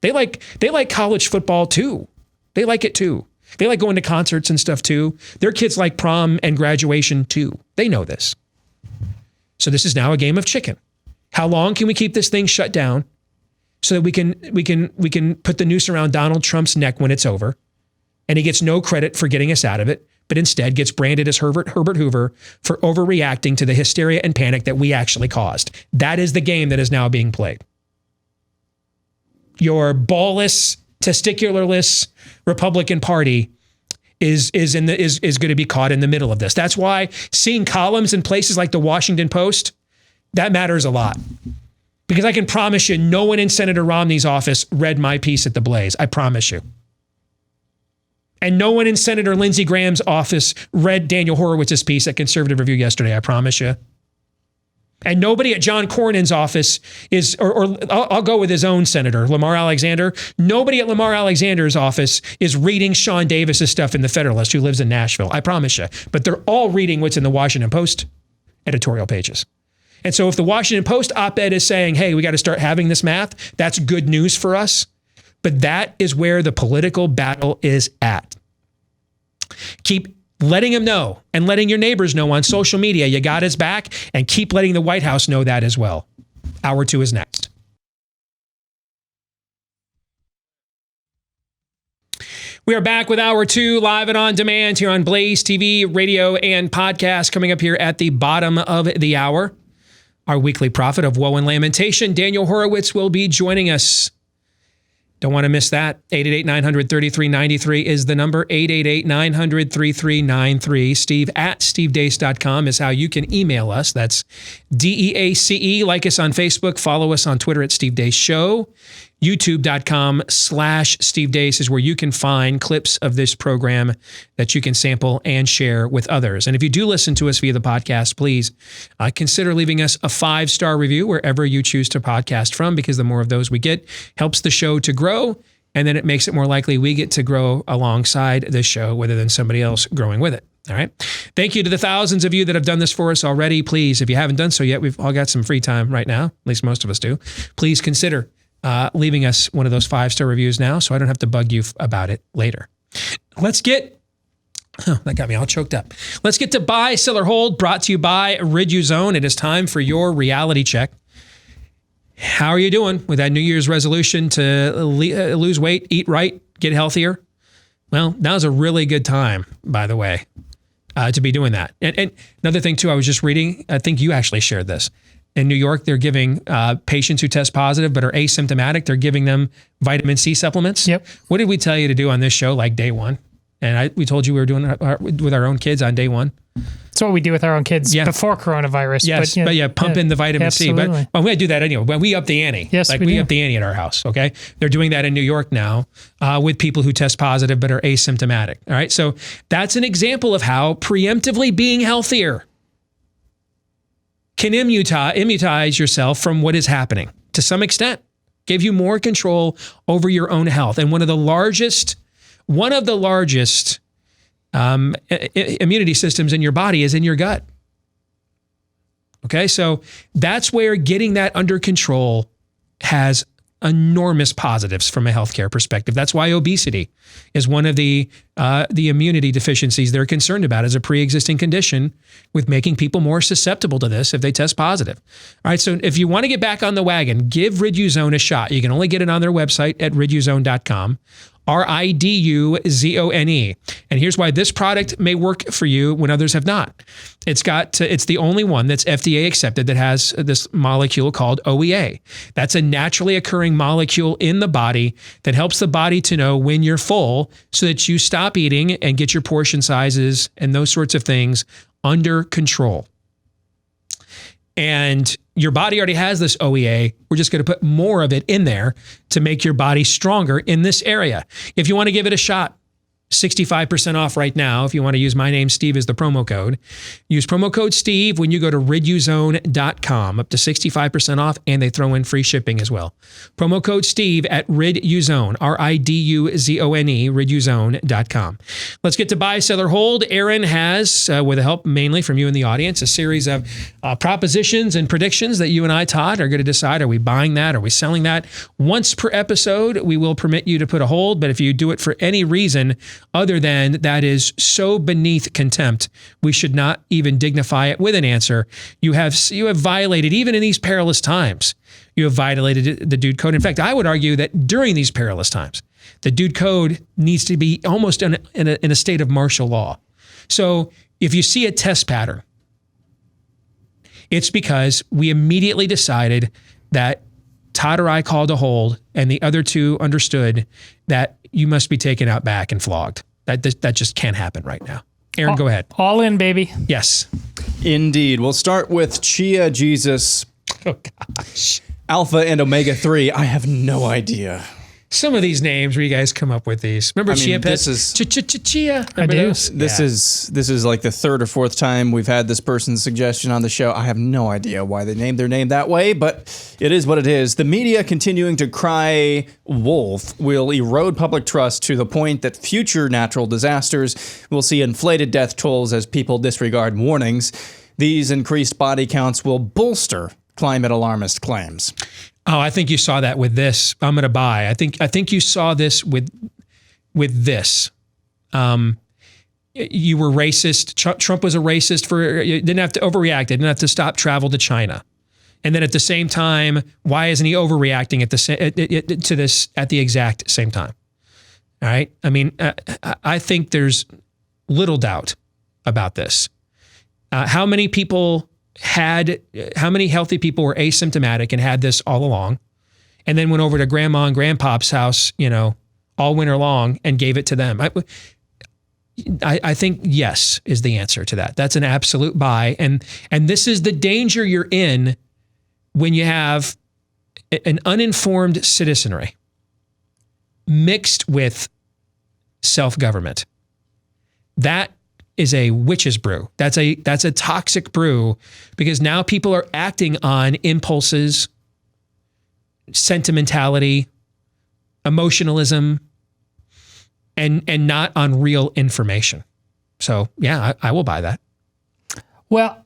They like college football too. They like it too. They like going to concerts and stuff too. Their kids like prom and graduation too. They know this. So this is now a game of chicken. How long can we keep this thing shut down so that we can put the noose around Donald Trump's neck when it's over, and he gets no credit for getting us out of it, but instead gets branded as Herbert Hoover for overreacting to the hysteria and panic that we actually caused. That is the game that is now being played. Your ballless, testicularless Republican Party is going to be caught in the middle of this. That's why seeing columns in places like the Washington Post, that matters a lot. Because I can promise you, no one in Senator Romney's office read my piece at the Blaze. I promise you. And no one in Senator Lindsey Graham's office read Daniel Horowitz's piece at Conservative Review yesterday. I promise you. And nobody at John Cornyn's office is, or I'll go with his own senator, Lamar Alexander. Nobody at Lamar Alexander's office is reading Sean Davis's stuff in the Federalist, who lives in Nashville. I promise you. But they're all reading what's in the Washington Post editorial pages. And so if the Washington Post op-ed is saying, hey, we got to start having this math, that's good news for us. But that is where the political battle is at. Keep letting him know and letting your neighbors know on social media you got his back, and keep letting the White House know that as well. Hour 2 is next. We are back with Hour 2 live and on demand here on Blaze TV, radio, and podcast. Coming up here at the bottom of the hour, our weekly prophet of woe and lamentation, Daniel Horowitz, will be joining us. Don't want to miss that. 888-900-3393 is the number. 888-900-3393. Steve at stevedeace.com is how you can email us. That's DEACE. Like us on Facebook. Follow us on Twitter at Steve Deace Show. YouTube.com/Steve Deace is where you can find clips of this program that you can sample and share with others. And if you do listen to us via the podcast, please consider leaving us a 5-star review wherever you choose to podcast from, because the more of those we get helps the show to grow, and then it makes it more likely we get to grow alongside this show rather than somebody else growing with it. All right. Thank you to the thousands of you that have done this for us already. Please, if you haven't done so yet, we've all got some free time right now. At least most of us do. Please consider leaving us one of those 5-star reviews now, so I don't have to bug you about it later. Let's get, that got me all choked up. Let's get to Buy, Sell, or Hold, brought to you by Riduzone. It is time for your reality check. How are you doing with that New Year's resolution to lose weight, eat right, get healthier? Well, now's a really good time, by the way, to be doing that. And another thing, too, I was just reading, I think you actually shared this. In New York, they're giving patients who test positive but are asymptomatic, they're giving them vitamin C supplements. Yep. What did we tell you to do on this show, like day one? And we told you we were doing it with our own kids on day one. That's what we do with our own kids before coronavirus. Yes, but pump in the vitamin C. But we got to do that anyway. But we up the ante. Yes, we up the ante at our house, okay? They're doing that in New York now with people who test positive but are asymptomatic, all right? So that's an example of how preemptively being healthier can immunize yourself from what is happening to some extent, give you more control over your own health. And one of the largest immunity systems in your body is in your gut. Okay, so that's where getting that under control has enormous positives from a healthcare perspective. That's why obesity is one of the immunity deficiencies they're concerned about as a pre-existing condition, with making people more susceptible to this if they test positive. All right, so if you want to get back on the wagon, give Riduzone a shot. You can only get it on their website at riduzone.com. Riduzone. And here's why this product may work for you when others have not. It's the only one that's FDA accepted that has this molecule called OEA. That's a naturally occurring molecule in the body that helps the body to know when you're full so that you stop eating and get your portion sizes and those sorts of things under control. And your body already has this OEA. We're just going to put more of it in there to make your body stronger in this area. If you want to give it a shot, 65% off right now. If you want to use my name, Steve, as the promo code, use promo code Steve when you go to riduzone.com, up to 65% off, and they throw in free shipping as well. Promo code Steve at riduzone, RIDUZONE, riduzone.com. Let's get to buy, sell, or hold. Aaron has, with the help mainly from you in the audience, a series of propositions and predictions that you and I, Todd, are going to decide, are we buying that? Are we selling that? Once per episode, we will permit you to put a hold, but if you do it for any reason other than that is so beneath contempt, we should not even dignify it with an answer. You have violated, even in these perilous times, you have violated the dude code. In fact, I would argue that during these perilous times, the dude code needs to be almost in a state of martial law. So if you see a test pattern, it's because we immediately decided that Todd or I called a hold, and the other two understood that you must be taken out back and flogged. That just can't happen right now. Aaron, go ahead. All in, baby. Yes. Indeed. We'll start with Chia Jesus. Oh, gosh. Alpha and Omega 3. I have no idea. Some of these names where you guys come up with these. Remember Chia Pet? Chia. I do. This is like the third or fourth time we've had this person's suggestion on the show. I have no idea why they named their name that way, but it is what it is. The media continuing to cry wolf will erode public trust to the point that future natural disasters will see inflated death tolls as people disregard warnings. These increased body counts will bolster climate alarmist claims. Oh, I think you saw that with this. I'm going to buy. I think you saw this with this. You were racist. Trump was a racist you didn't have to overreact. Didn't have to stop travel to China. And then at the same time, why isn't he overreacting to this at the exact same time? All right. I mean, I think there's little doubt about this. How many healthy people were asymptomatic and had this all along, and then went over to grandma and grandpa's house, all winter long and gave it to them? I think yes is the answer to that. That's an absolute buy. And this is the danger you're in when you have an uninformed citizenry mixed with self-government. That is a witch's brew. That's a toxic brew, because now people are acting on impulses, sentimentality, emotionalism, and not on real information. So yeah, I will buy that. Well,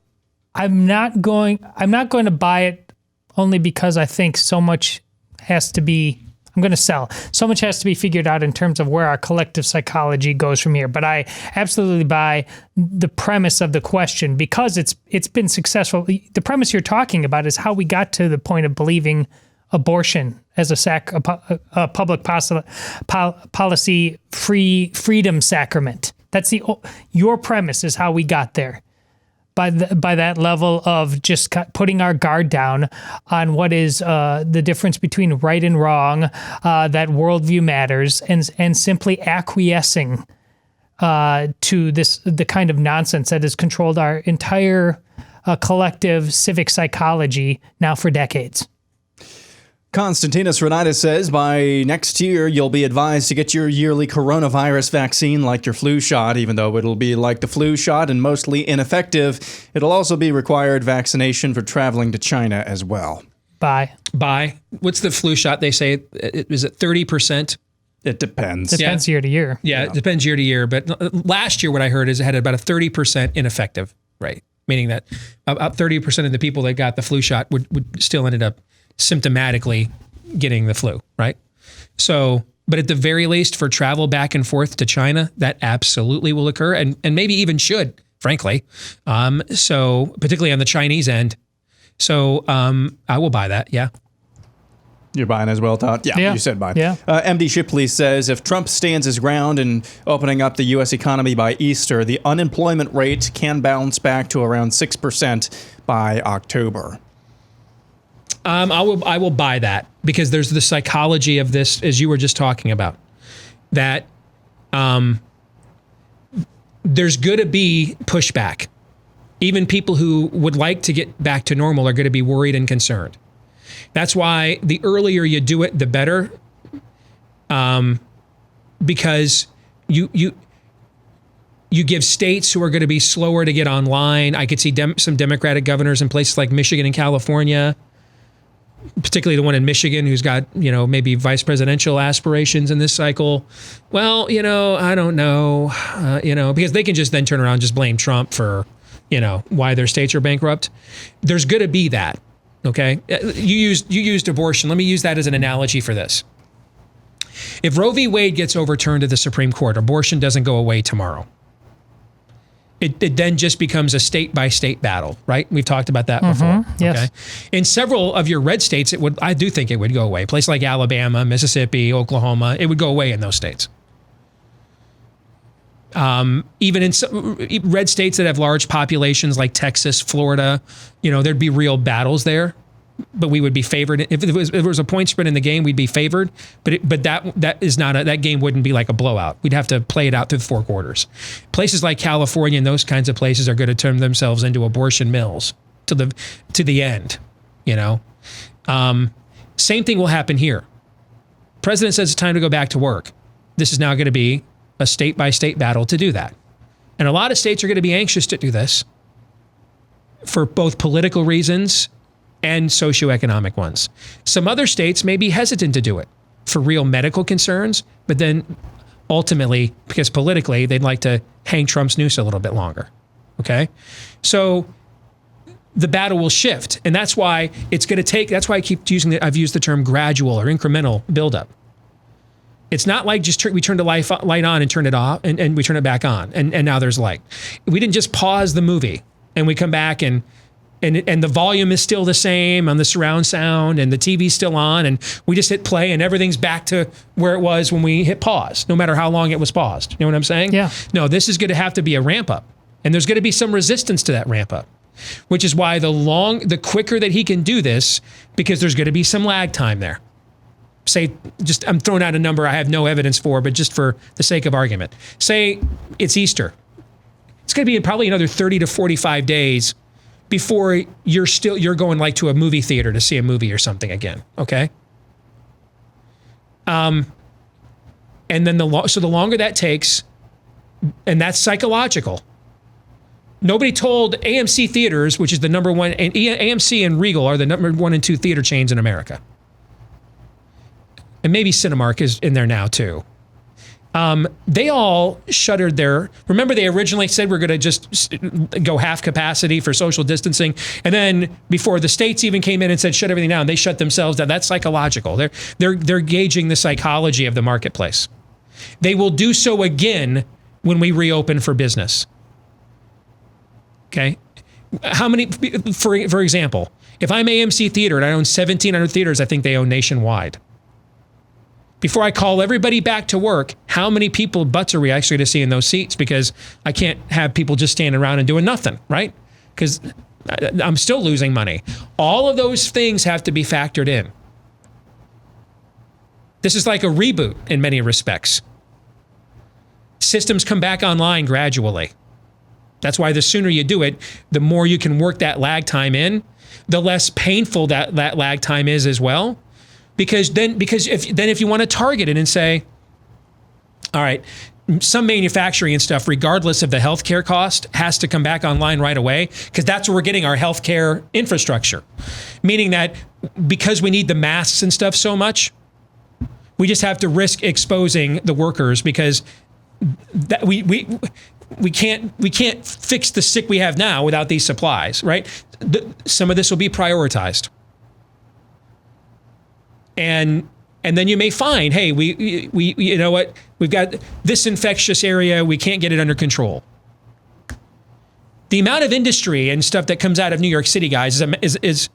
I'm not going to buy it only because I think so much has to be, I'm going to sell. So much has to be figured out in terms of where our collective psychology goes from here. But I absolutely buy the premise of the question, because it's been successful. The premise you're talking about is how we got to the point of believing abortion as a public policy freedom sacrament. That's your premise is how we got there. By that level of just putting our guard down on what is the difference between right and wrong, that worldview matters, and simply acquiescing to the kind of nonsense that has controlled our entire collective civic psychology now for decades. Constantinos Renitis says by next year, you'll be advised to get your yearly coronavirus vaccine like your flu shot, even though it'll be like the flu shot and mostly ineffective. It'll also be required vaccination for traveling to China as well. Bye. What's the flu shot they say? Is it 30%? It depends. Depends year to year. Yeah, it depends year to year. But last year, what I heard is it had about a 30% ineffective rate, meaning that about 30% of the people that got the flu shot would still ended up symptomatically getting the flu, right? So, but at the very least, for travel back and forth to China, that absolutely will occur, and maybe even should, frankly. So particularly on the Chinese end. So I will buy that. Yeah. You're buying as well, Todd? Yeah. You said buy. Yeah. MD Shipley says if Trump stands his ground in opening up the U.S. economy by Easter, the unemployment rate can bounce back to around 6% by October. I will buy that, because there's the psychology of this, as you were just talking about, that there's going to be pushback. Even people who would like to get back to normal are going to be worried and concerned. That's why the earlier you do it, the better. Because you give states who are going to be slower to get online. I could see some Democratic governors in places like Michigan and California, particularly the one in Michigan who's got, maybe vice presidential aspirations in this cycle. Well, I don't know, because they can just then turn around and just blame Trump for, why their states are bankrupt. There's going to be that. Okay. You used abortion. Let me use that as an analogy for this. If Roe v. Wade gets overturned at the Supreme Court, abortion doesn't go away tomorrow. It then just becomes a state-by-state battle, right? We've talked about that before. Yes. Okay? In several of your red states, I do think it would go away. Places like Alabama, Mississippi, Oklahoma, it would go away in those states. Even in some red states that have large populations like Texas, Florida, there'd be real battles there. But we would be favored. If there was a point spread in the game, we'd be favored. But that is not that game wouldn't be like a blowout. We'd have to play it out through 4 quarters. Places like California and those kinds of places are going to turn themselves into abortion mills to the end. Same thing will happen here. President says it's time to go back to work. This is now going to be a state by state battle to do that, and a lot of states are going to be anxious to do this for both political reasons and socioeconomic ones. Some other states may be hesitant to do it for real medical concerns, but then ultimately, because politically, they'd like to hang Trump's noose a little bit longer. Okay? So the battle will shift. And that's why it's going to take, that's why I've used the term gradual or incremental buildup. It's not like just we turn the light on and turn it off and we turn it back on and now there's light. We didn't just pause the movie and we come back and the volume is still the same on the surround sound and the TV's still on and we just hit play and everything's back to where it was when we hit pause, no matter how long it was paused. You know what I'm saying? Yeah. No, this is going to have to be a ramp up and there's going to be some resistance to that ramp up, which is why the quicker that he can do this, because there's going to be some lag time there. Say, I'm throwing out a number I have no evidence for, but just for the sake of argument. Say it's Easter. It's going to be probably another 30 to 45 days before you're going like to a movie theater to see a movie or something again, okay? And then the longer that takes, and that's psychological. Nobody told AMC Theaters, which is the number one, and AMC and Regal are the number 1 and 2 theater chains in America. And maybe Cinemark is in there now too. They all shuttered remember they originally said we're going to just go half capacity for social distancing. And then before the states even came in and said, shut everything down, they shut themselves down. That's psychological. They're gauging the psychology of the marketplace. They will do so again when we reopen for business. Okay. How many, for example, if I'm AMC Theater and I own 1,700 theaters, I think they own nationwide. Before I call everybody back to work, how many butts are we actually going to see in those seats? Because I can't have people just standing around and doing nothing, right? Because I'm still losing money. All of those things have to be factored in. This is like a reboot in many respects. Systems come back online gradually. That's why the sooner you do it, the more you can work that lag time in, the less painful that lag time is as well. Because if you want to target it and say, all right, some manufacturing and stuff, regardless of the healthcare cost, has to come back online right away, because that's where we're getting our healthcare infrastructure. Meaning that because we need the masks and stuff so much, we just have to risk exposing the workers, because that we can't fix the sick we have now without these supplies, right? Some of this will be prioritized. And then you may find, hey, we you know what, we've got this infectious area, we can't get it under control. The amount of industry and stuff that comes out of New York City, guys, is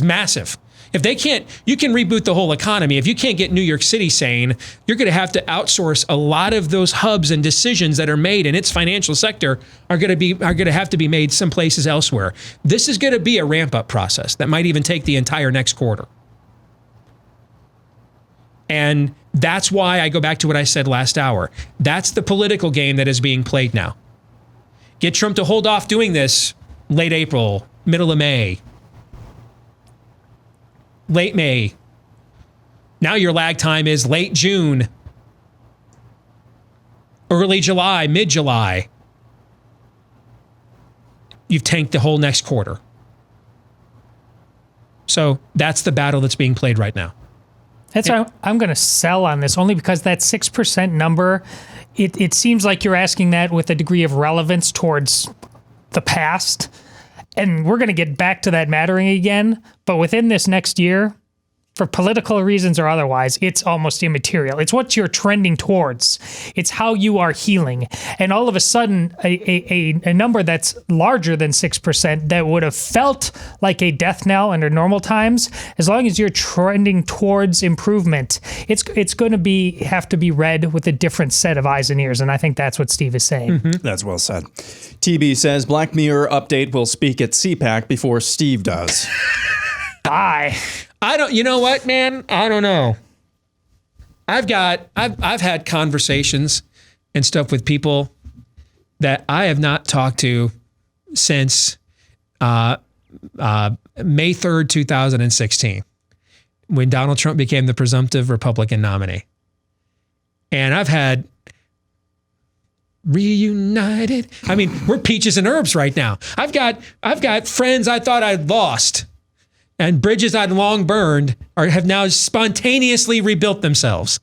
massive. If they can't, you can reboot the whole economy. If you can't get New York City sane, you're going to have to outsource a lot of those hubs and decisions that are made in its financial sector are going to have to be made some places elsewhere. This is going to be a ramp up process that might even take the entire next quarter. And that's why I go back to what I said last hour. That's the political game that is being played now. Get Trump to hold off doing this late April, middle of May, late May. Now your lag time is late June, early July, mid-July. You've tanked the whole next quarter. So that's the battle that's being played right now. That's why I'm going to sell on this, only because that 6% number, it seems like you're asking that with a degree of relevance towards the past. And we're going to get back to that mattering again. But within this next year, for political reasons or otherwise, it's almost immaterial. It's what you're trending towards. It's how you are healing. And all of a sudden, a number that's larger than 6% that would have felt like a death knell under normal times, as long as you're trending towards improvement, it's going to have to be read with a different set of eyes and ears. And I think that's what Steve is saying. Mm-hmm. That's well said. TB says Black Mirror update will speak at CPAC before Steve does. Bye. You know what, man? I don't know. I've had conversations and stuff with people that I have not talked to since May 3rd, 2016, when Donald Trump became the presumptive Republican nominee. And I've had reunited. I mean, we're peaches and herbs right now. I've got friends I thought I'd lost, and bridges I'd long burned have now spontaneously rebuilt themselves.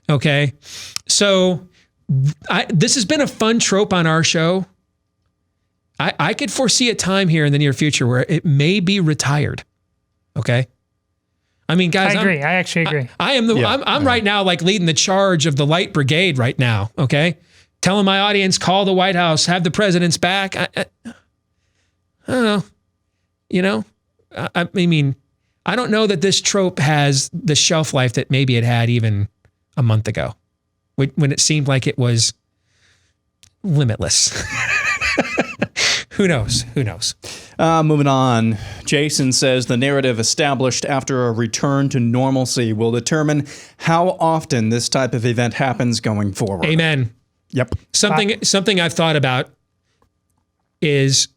Okay. So this has been a fun trope on our show. I could foresee a time here in the near future where it may be retired. Okay. I mean, guys, I agree. I actually agree. I'm right now like leading the charge of the light brigade right now. Okay. Telling my audience, call the White House, have the president's back. I don't know. You know, I mean, I don't know that this trope has the shelf life that maybe it had even a month ago, when it seemed like it was limitless. Who knows? Who knows? Moving on. Jason says the narrative established after a return to normalcy will determine how often this type of event happens going forward. Amen. Yep. Something I've thought about is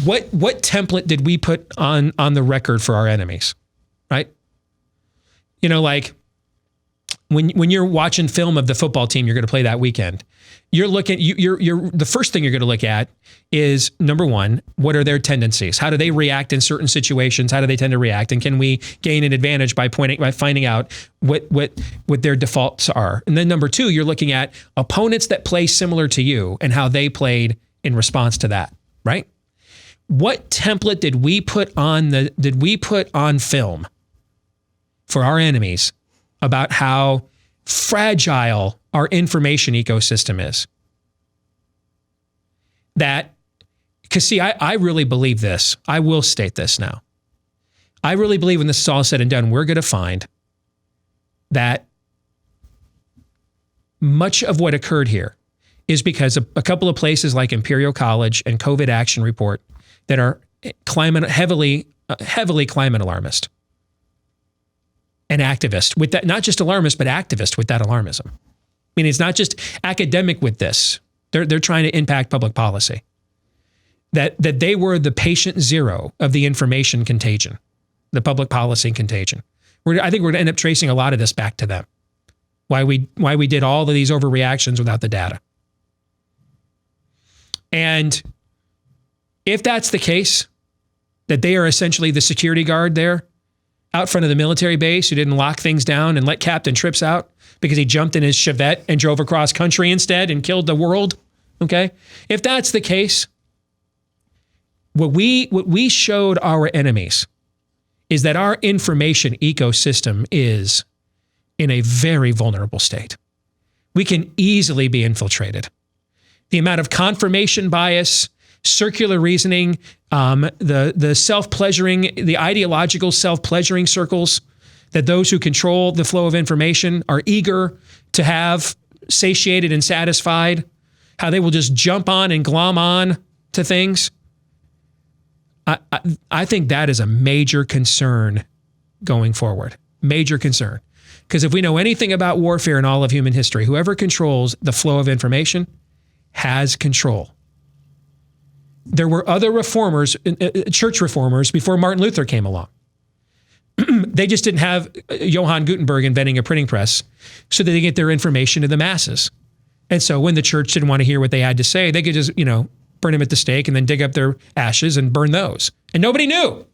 what template did we put on the record for our enemies, right? You know, like when you're watching film of the football team you're going to play that weekend, you're looking. You're the first thing you're going to look at is, number one, what are their tendencies? How do they react in certain situations? How do they tend to react? And can we gain an advantage by finding out what their defaults are? And then number two, you're looking at opponents that play similar to you and how they played in response to that, right? What template did we put on film for our enemies about how fragile our information ecosystem is? Because see, I really believe this. I will state this now. I really believe when this is all said and done, we're going to find that much of what occurred here is because a couple of places like Imperial College and COVID Action Report that are heavily climate alarmist and activist with that, not just alarmist, but activist with that alarmism. I mean, it's not just academic with this. They're trying to impact public policy. That they were the patient zero of the information contagion, the public policy contagion. I think we're going to end up tracing a lot of this back to them. Why we did all of these overreactions without the data. And if that's the case, that they are essentially the security guard there out front of the military base who didn't lock things down and let Captain Trips out because he jumped in his Chevette and drove across country instead and killed the world, okay? If that's the case, what we showed our enemies is that our information ecosystem is in a very vulnerable state. We can easily be infiltrated. The amount of confirmation bias, circular reasoning, the self-pleasuring, the ideological self-pleasuring circles that those who control the flow of information are eager to have satiated and satisfied, how they will just jump on and glom on to things. I think that is a major concern going forward. Major concern. Because if we know anything about warfare in all of human history, whoever controls the flow of information has control. there were other reformers, church reformers, before Martin Luther came along. They just didn't have Johann Gutenberg inventing a printing press so that they get their information to the masses. And so when the church didn't want to hear what they had to say, they could just, burn them at the stake and then dig up their ashes and burn those. And nobody knew,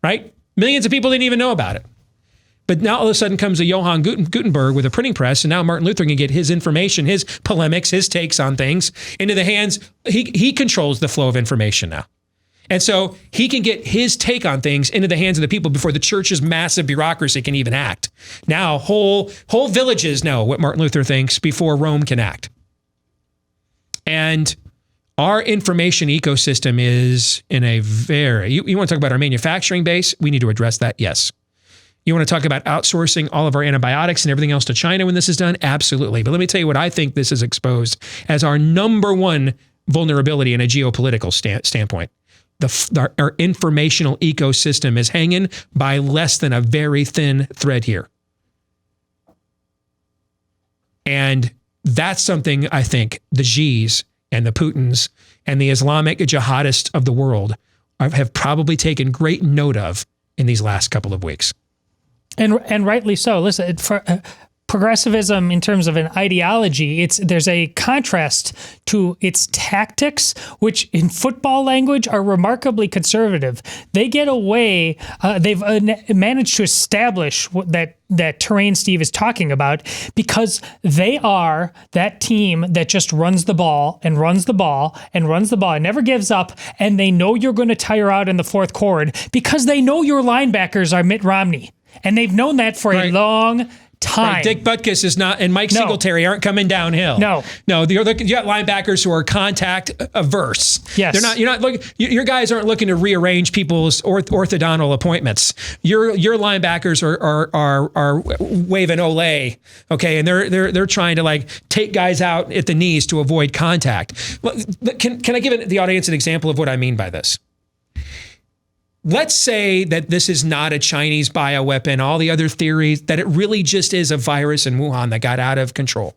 right? Millions of people didn't even know about it. But now all of a sudden comes a Johann Gutenberg with a printing press, and now Martin Luther can get his information, his polemics, his takes on things into the hands. He controls the flow of information now. And so he can get his take on things into the hands of the people before the church's massive bureaucracy can even act. Now whole villages know what Martin Luther thinks before Rome can act. And our information ecosystem is in a very, you want to talk about our manufacturing base? We need to address that, yes. You want to talk about outsourcing all of our antibiotics and everything else to China when this is done? Absolutely. But let me tell you what I think this is exposed as our number one vulnerability in a geopolitical standpoint. Our informational ecosystem is hanging by less than a very thin thread here. And that's something I think the Xi's and the Putins and the Islamic jihadists of the world have probably taken great note of in these last couple of weeks. And rightly so. Listen, for progressivism in terms of an ideology, there's a contrast to its tactics, which in football language are remarkably conservative. They get away, they've managed to establish that terrain Steve is talking about because they are that team that just runs the ball and runs the ball and runs the ball and never gives up, and they know you're going to tire out in the fourth quarter because they know your linebackers are Mitt Romney. And they've known that for a long time. Right. Dick Butkus is not, and Mike Singletary aren't coming downhill. No, you got linebackers who are contact averse. Yes, you're not looking. Your guys aren't looking to rearrange people's orthodontal appointments. Your linebackers are waving ole, okay, and they're trying to take guys out at the knees to avoid contact. Can I give the audience an example of what I mean by this? Let's say that this is not a Chinese bioweapon, all the other theories, that it really just is a virus in Wuhan that got out of control.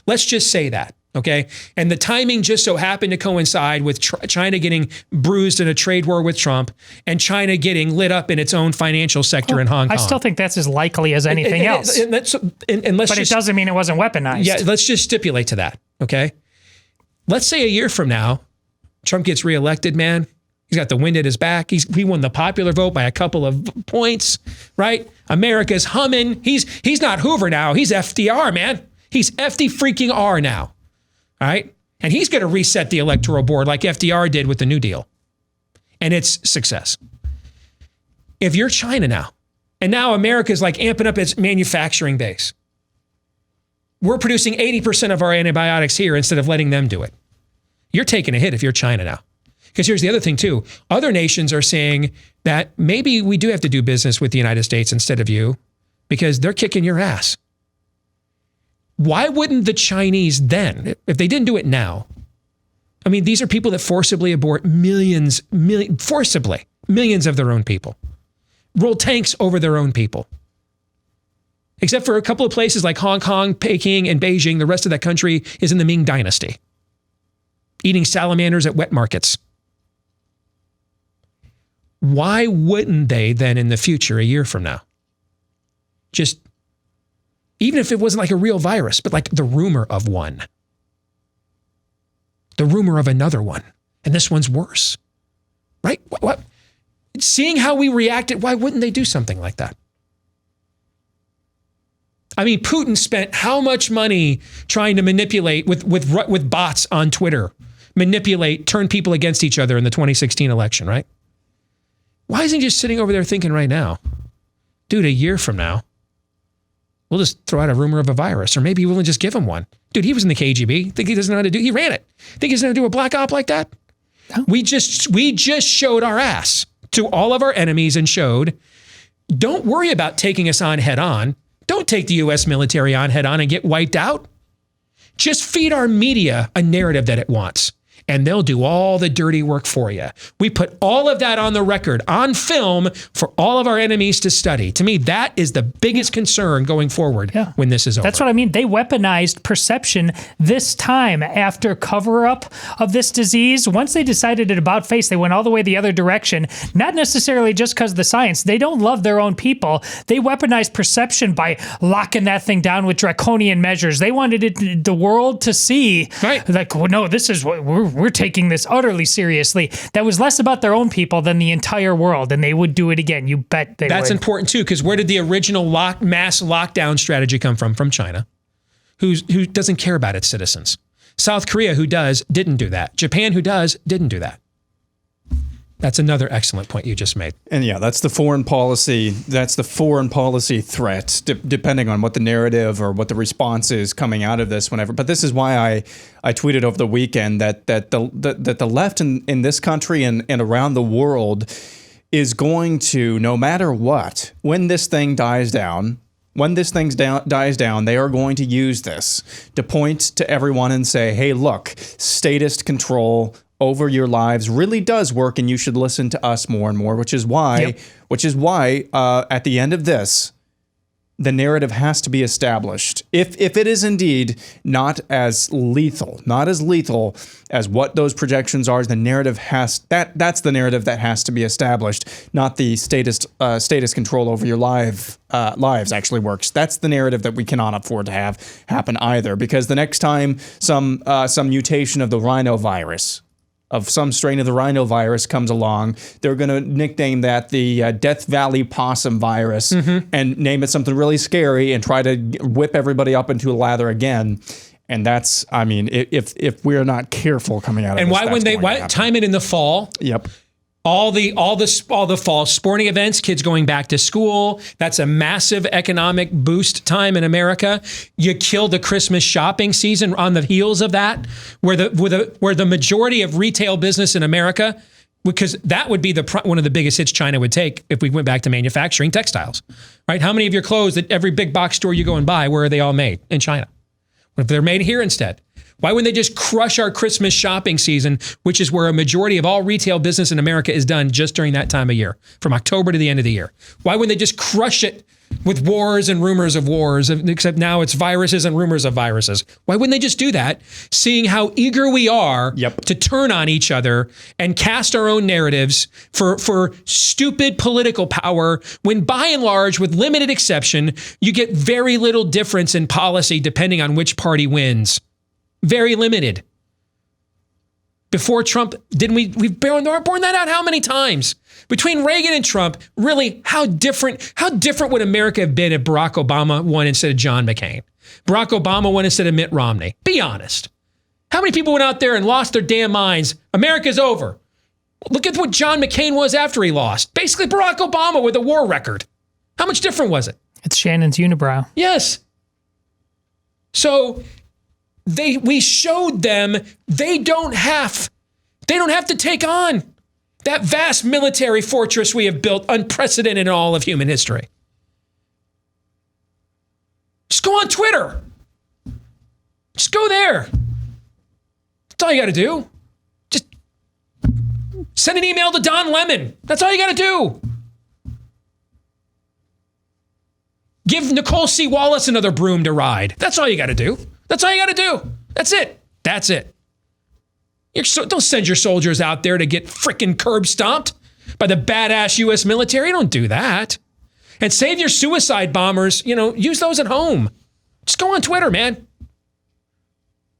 Let's just say that, okay? And the timing just so happened to coincide with China getting bruised in a trade war with Trump and China getting lit up in its own financial sector in Hong Kong. I still think that's as likely as anything else. But it doesn't mean it wasn't weaponized. Yeah, let's just stipulate to that, okay? Let's say a year from now, Trump gets reelected, man. He's got the wind at his back. He won the popular vote by a couple of points, right? America's humming. He's not Hoover now. He's FDR, man. He's FD freaking R now, all right? And he's going to reset the electoral board like FDR did with the New Deal. And it's success. If you're China now, and now America's amping up its manufacturing base. We're producing 80% of our antibiotics here instead of letting them do it. You're taking a hit if you're China now. Because here's the other thing, too. Other nations are saying that maybe we do have to do business with the United States instead of you because they're kicking your ass. Why wouldn't the Chinese then, if they didn't do it now? I mean, these are people that forcibly abort millions of their own people, roll tanks over their own people. Except for a couple of places like Hong Kong, Peking, and Beijing, the rest of that country is in the Ming Dynasty, eating salamanders at wet markets. Why wouldn't they then in the future, a year from now, just, even if it wasn't a real virus, but the rumor of one, the rumor of another one, and this one's worse, right? What? Seeing how we reacted, why wouldn't they do something like that? I mean, Putin spent how much money trying to manipulate with bots on Twitter, turn people against each other in the 2016 election, right? Why isn't he just sitting over there thinking right now, dude, a year from now, we'll just throw out a rumor of a virus, or maybe we'll just give him one. Dude, he was in the KGB. Think he doesn't know how to do it? He ran it. Think he's going to do a black op like that? No. We just showed our ass to all of our enemies and showed, don't worry about taking us on head on. Don't take the U.S. military on head on and get wiped out. Just feed our media a narrative that it wants. and they'll do all the dirty work for you. We put all of that on the record, on film, for all of our enemies to study. To me, that is the biggest concern going forward when this is over. That's what I mean. They weaponized perception this time after cover-up of this disease. Once they decided it about face, they went all the way the other direction, not necessarily just because of the science. They don't love their own people. They weaponized perception by locking that thing down with draconian measures. They wanted the world to see, like, well, no, this is what we're taking this utterly seriously. That was less about their own people than the entire world, and they would do it again. You bet they would. That's important too, because where did the original mass lockdown strategy come from? From China, who doesn't care about its citizens. South Korea, who does, didn't do that. Japan, who does, didn't do that. That's another excellent point you just made. And yeah, that's the foreign policy. That's the foreign policy threat, depending on what the narrative or what the response is coming out of this. Whenever, but this is why I tweeted over the weekend that the left in this country and around the world is going to, no matter what, when this thing dies down. When this thing dies down, they are going to use this to point to everyone and say, hey, look, statist control over your lives really does work, and you should listen to us more and more, which is why at the end of this, the narrative has to be established. If it is indeed not as lethal as what those projections are, the narrative that's the narrative that has to be established, not the statist control over your lives actually works. That's the narrative that we cannot afford to have happen either, because the next time some mutation of the rhinovirus, of some strain of the rhinovirus comes along, they're going to nickname that the Death Valley possum virus and name it something really scary and try to whip everybody up into a lather again. And that's, I mean, if we're not careful coming out of and this, why time it in the fall? Yep. All the fall sporting events, kids going back to school. That's a massive economic boost time in America. You kill the Christmas shopping season on the heels of that, where the majority of retail business in America, because that would be one of the biggest hits China would take if we went back to manufacturing textiles, right? How many of your clothes at every big box store you go and buy, where are they all made? In China. What if they're made here instead? Why wouldn't they just crush our Christmas shopping season, which is where a majority of all retail business in America is done just during that time of year, from October to the end of the year? Why wouldn't they just crush it with wars and rumors of wars, except now it's viruses and rumors of viruses? Why wouldn't they just do that, seeing how eager we are to turn on each other and cast our own narratives for stupid political power, when by and large, with limited exception, you get very little difference in policy depending on which party wins. Very limited. Before Trump, we've borne that out how many times? Between Reagan and Trump, really, how different would America have been if Barack Obama won instead of John McCain? Barack Obama won instead of Mitt Romney. Be honest. How many people went out there and lost their damn minds? America's over. Look at what John McCain was after he lost. Basically Barack Obama with a war record. How much different was it? It's Shannon's unibrow. Yes. So we showed them they don't have to take on that vast military fortress we have built, unprecedented in all of human history. Just go on Twitter. Just go there. That's all you got to do. Just send an email to Don Lemon. That's all you got to do. Give Nicole C. Wallace another broom to ride. That's all you got to do. That's all you got to do. That's it. That's it. Don't send your soldiers out there to get frickin' curb stomped by the badass U.S. military. Don't do that. And save your suicide bombers. Use those at home. Just go on Twitter, man.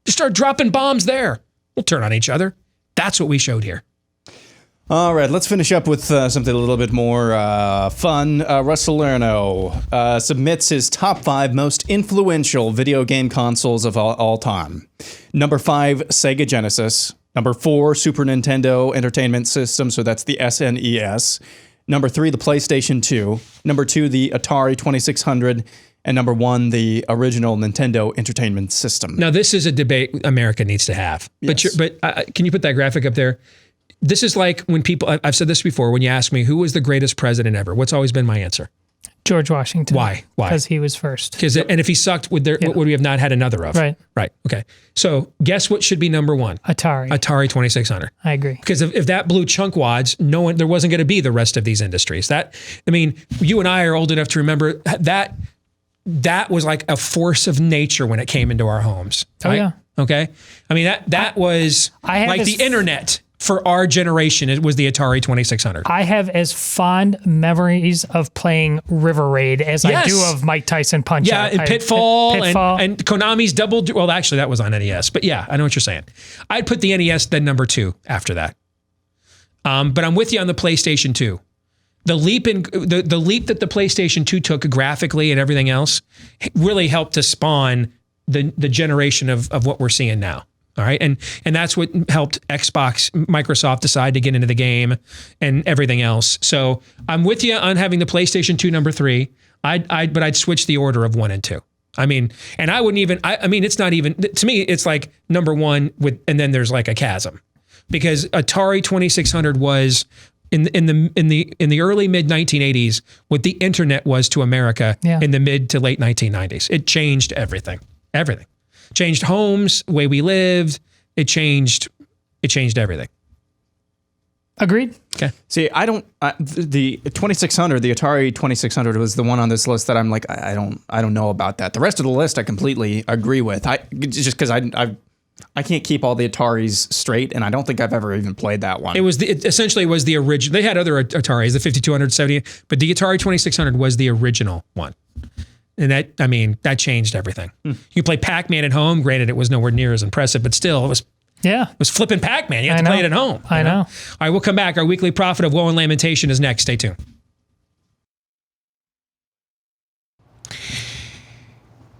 Just start dropping bombs there. We'll turn on each other. That's what we showed here. All right, let's finish up with something a little bit more fun. Russ Salerno submits his top 5 most influential video game consoles of all time. Number 5, Sega Genesis. Number 4, Super Nintendo Entertainment System, so that's the SNES. Number 3, the PlayStation 2. Number 2, the Atari 2600. And number 1, the original Nintendo Entertainment System. Now, this is a debate America needs to have. Yes. But can you put that graphic up there? This is like when people, I've said this before, when you ask me, who was the greatest president ever? What's always been my answer? George Washington. Why? Because he was first. And if he sucked, would we have not had another of? Right. Right. Okay. So guess what should be number one? Atari 2600. I agree. Because if that blew chunk wads, there wasn't going to be the rest of these industries. You and I are old enough to remember that was like a force of nature when it came into our homes. Oh, yeah. Okay. I mean, that was like the internet. For our generation, it was the Atari 2600. I have as fond memories of playing River Raid as I do of Mike Tyson Punch-Out. Yeah, and Pitfall. And Konami's Double... Well, actually, that was on NES. But yeah, I know what you're saying. I'd put the NES then number 2 after that. But I'm with you on the PlayStation 2. The leap the leap that the PlayStation 2 took graphically and everything else really helped to spawn the generation of what we're seeing now. All right. And that's what helped Microsoft decide to get into the game and everything else. So I'm with you on having the PlayStation 2 number 3. But I'd switch the order of 1 and 2. I mean, and I wouldn't even, it's not even, to me, it's like number 1 and then there's like a chasm, because Atari 2600 was in the early mid 1980s what the internet was to America in the mid to late 1990s. It changed everything. Changed homes, the way we lived. It changed everything. Agreed. Okay. See, the 2600, the Atari 2600 was the one on this list that I'm like, I don't know about that. The rest of the list I completely agree with. Just because I can't keep all the Ataris straight, and I don't think I've ever even played that one. It essentially was the original. They had other Ataris, the 5200, 70, but the Atari 2600 was the original one. And that changed everything. You play Pac-Man at home. Granted, it was nowhere near as impressive, but still, it was flipping Pac-Man. You had to play it at home. I know. All right, we'll come back. Our weekly prophet of woe and lamentation is next. Stay tuned.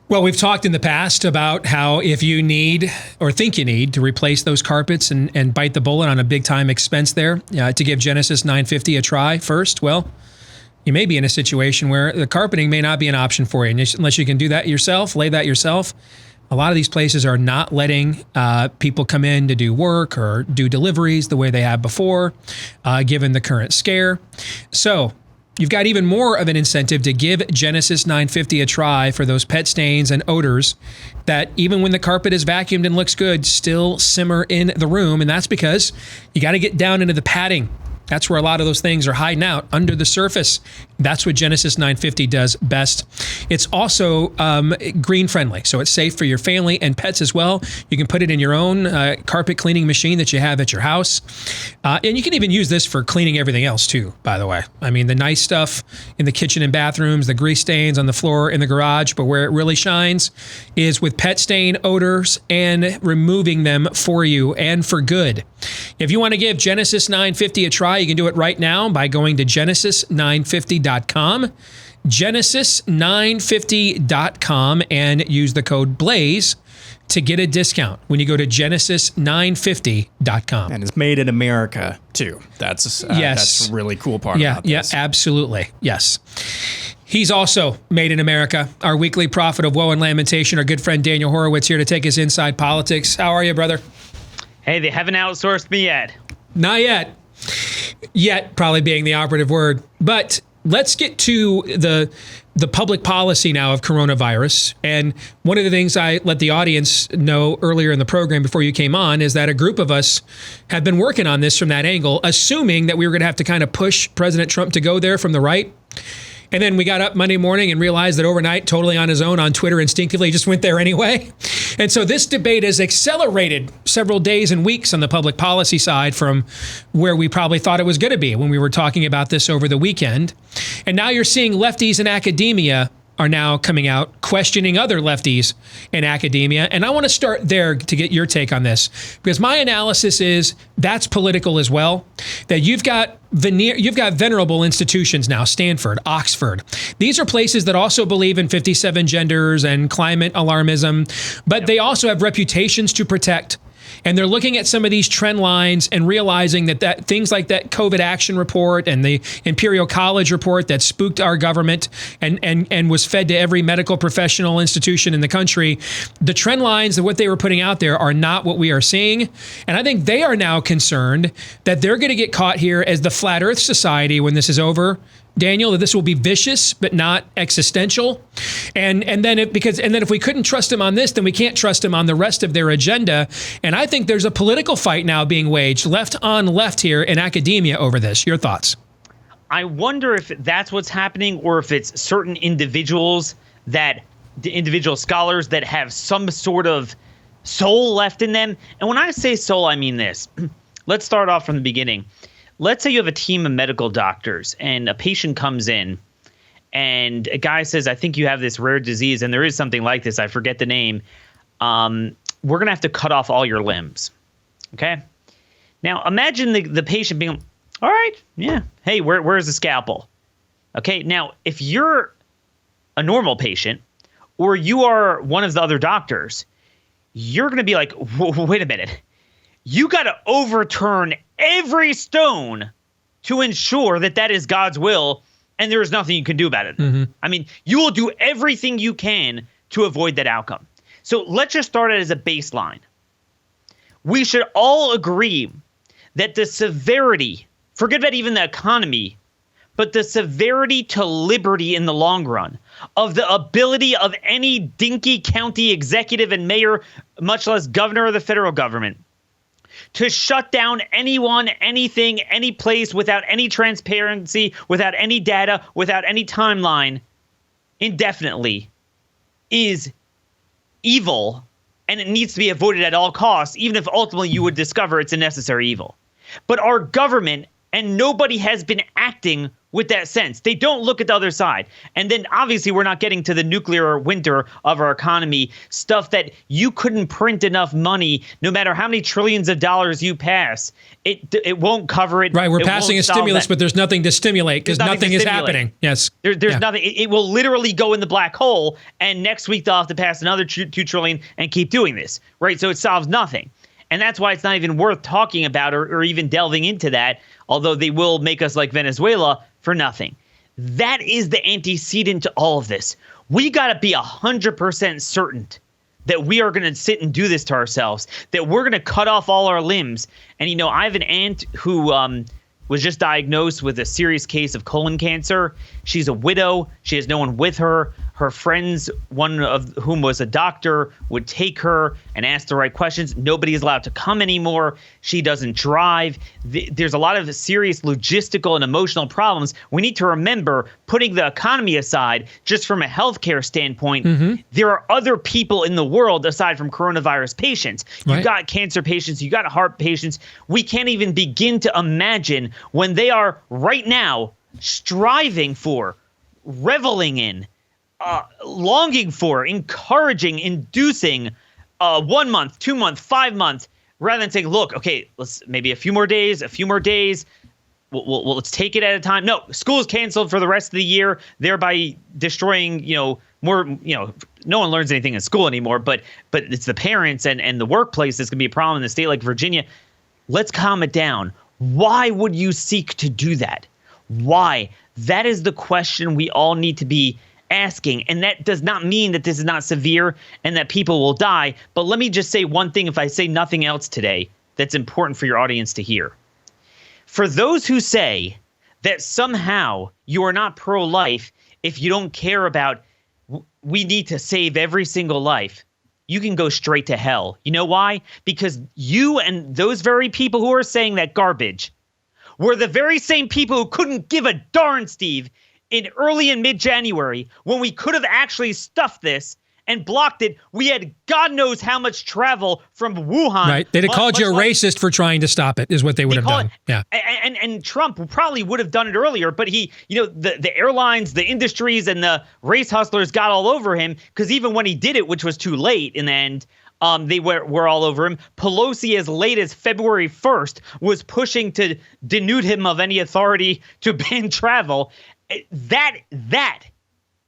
Well, we've talked in the past about how if you need or think you need to replace those carpets and bite the bullet on a big-time expense there to give Genesis 950 a try first, well, you may be in a situation where the carpeting may not be an option for you. And unless you can do that yourself, lay that yourself. A lot of these places are not letting people come in to do work or do deliveries the way they have before, given the current scare. So you've got even more of an incentive to give Genesis 950 a try for those pet stains and odors that even when the carpet is vacuumed and looks good, still simmer in the room. And that's because you got to get down into the padding. That's where a lot of those things are hiding out, under the surface. That's what Genesis 950 does best. It's also green friendly, so it's safe for your family and pets as well. You can put it in your own carpet cleaning machine that you have at your house. And you can even use this for cleaning everything else too, by the way. I mean, the nice stuff in the kitchen and bathrooms, the grease stains on the floor in the garage, but where it really shines is with pet stain odors and removing them for you and for good. If you want to give Genesis 950 a try, you can do it right now by going to genesis950.com, genesis950.com, and use the code BLAZE to get a discount when you go to genesis950.com. And it's made in America, too. That's a really cool part about this. Yeah, absolutely. Yes. He's also made in America. Our weekly prophet of woe and lamentation, our good friend Daniel Horowitz, here to take us inside politics. How are you, brother? Hey, they haven't outsourced me yet. Not yet. Yet, probably being the operative word. But let's get to the public policy now of coronavirus. And one of the things I let the audience know earlier in the program before you came on is that a group of us have been working on this from that angle, assuming that we were going to have to kind of push President Trump to go there from the right. And then we got up Monday morning and realized that overnight, totally on his own on Twitter, instinctively just went there anyway. And so this debate has accelerated several days and weeks on the public policy side from where we probably thought it was going to be when we were talking about this over the weekend. And now you're seeing lefties in academia are now coming out questioning other lefties in academia. And I want to start there to get your take on this, because my analysis is that's political as well, that you've got venerable institutions now, Stanford, Oxford. These are places that also believe in 57 genders and climate alarmism, but they also have reputations to protect. And they're looking at some of these trend lines and realizing that things like that COVID action report and the Imperial College report that spooked our government and was fed to every medical professional institution in the country, the trend lines of what they were putting out there are not what we are seeing. And I think they are now concerned that they're going to get caught here as the Flat Earth Society when this is over, Daniel, that this will be vicious but not existential. And then if we couldn't trust him on this, then we can't trust him on the rest of their agenda. And I think there's a political fight now being waged left on left here in academia over this. Your thoughts? I wonder if that's what's happening, or if it's certain individual scholars that have some sort of soul left in them. And when I say soul, I mean this. Let's start off from the beginning. Let's say you have a team of medical doctors and a patient comes in and a guy says, I think you have this rare disease, and there is something like this. I forget the name. We're going to have to cut off all your limbs. Okay? Now, imagine the patient being, all right, yeah. Hey, where's the scalpel? Okay, now, if you're a normal patient or you are one of the other doctors, you're going to be like, wait a minute. You got to overturn every stone to ensure that is God's will, and there is nothing you can do about it. Mm-hmm. I mean, you will do everything you can to avoid that outcome. So let's just start it as a baseline. We should all agree that the severity, forget about even the economy, but the severity to liberty in the long run of the ability of any dinky county executive and mayor, much less governor of the federal government, to shut down anyone, anything, any place without any transparency, without any data, without any timeline, indefinitely, is evil, and it needs to be avoided at all costs, even if ultimately you would discover it's a necessary evil. But our government, and nobody has been acting with that sense. They don't look at the other side. And then obviously we're not getting to the nuclear winter of our economy, stuff that you couldn't print enough money, no matter how many trillions of dollars you pass. It won't cover it. Right, we're passing a stimulus, but there's nothing to stimulate because nothing is happening. Yes. There's nothing. It will literally go in the black hole, and next week they'll have to pass another $2 trillion and keep doing this, right? So it solves nothing. And that's why it's not even worth talking about or even delving into that, although they will make us like Venezuela for nothing. That is the antecedent to all of this. We got to be 100% certain that we are going to sit and do this to ourselves, that we're going to cut off all our limbs. And, you know, I have an aunt who was just diagnosed with a serious case of colon cancer. She's a widow. She has no one with her. Her friends, one of whom was a doctor, would take her and ask the right questions. Nobody is allowed to come anymore. She doesn't drive. There's a lot of serious logistical and emotional problems. We need to remember, putting the economy aside, just from a healthcare standpoint, there are other people in the world aside from coronavirus patients. You got cancer patients, you got heart patients. We can't even begin to imagine when they are right now striving for, reveling in, longing for, encouraging, inducing 1 month, 2 month, 5 months, rather than saying, look, okay, let's maybe a few more days. Well, let's take it at a time. No, school's canceled for the rest of the year, thereby destroying, more, no one learns anything in school anymore, but it's the parents and the workplace that's going to be a problem in a state like Virginia. Let's calm it down. Why would you seek to do that? Why? That is the question we all need to be asking. And that does not mean that this is not severe and that people will die. But let me just say one thing, if I say nothing else today, that's important for your audience to hear. For those who say that somehow you are not pro-life if you don't care about, we need to save every single life, you can go straight to hell. You know why? Because you and those very people who are saying that garbage were the very same people who couldn't give a darn, Steve, in early and mid-January, when we could have actually stuffed this and blocked it. We had God knows how much travel from Wuhan. Right. They'd have called you a racist for trying to stop it, is what they would have done. Yeah. And Trump probably would have done it earlier, but he, the airlines, the industries, and the race hustlers got all over him, because even when he did it, which was too late in the end, they were all over him. Pelosi, as late as February 1st, was pushing to denude him of any authority to ban travel. That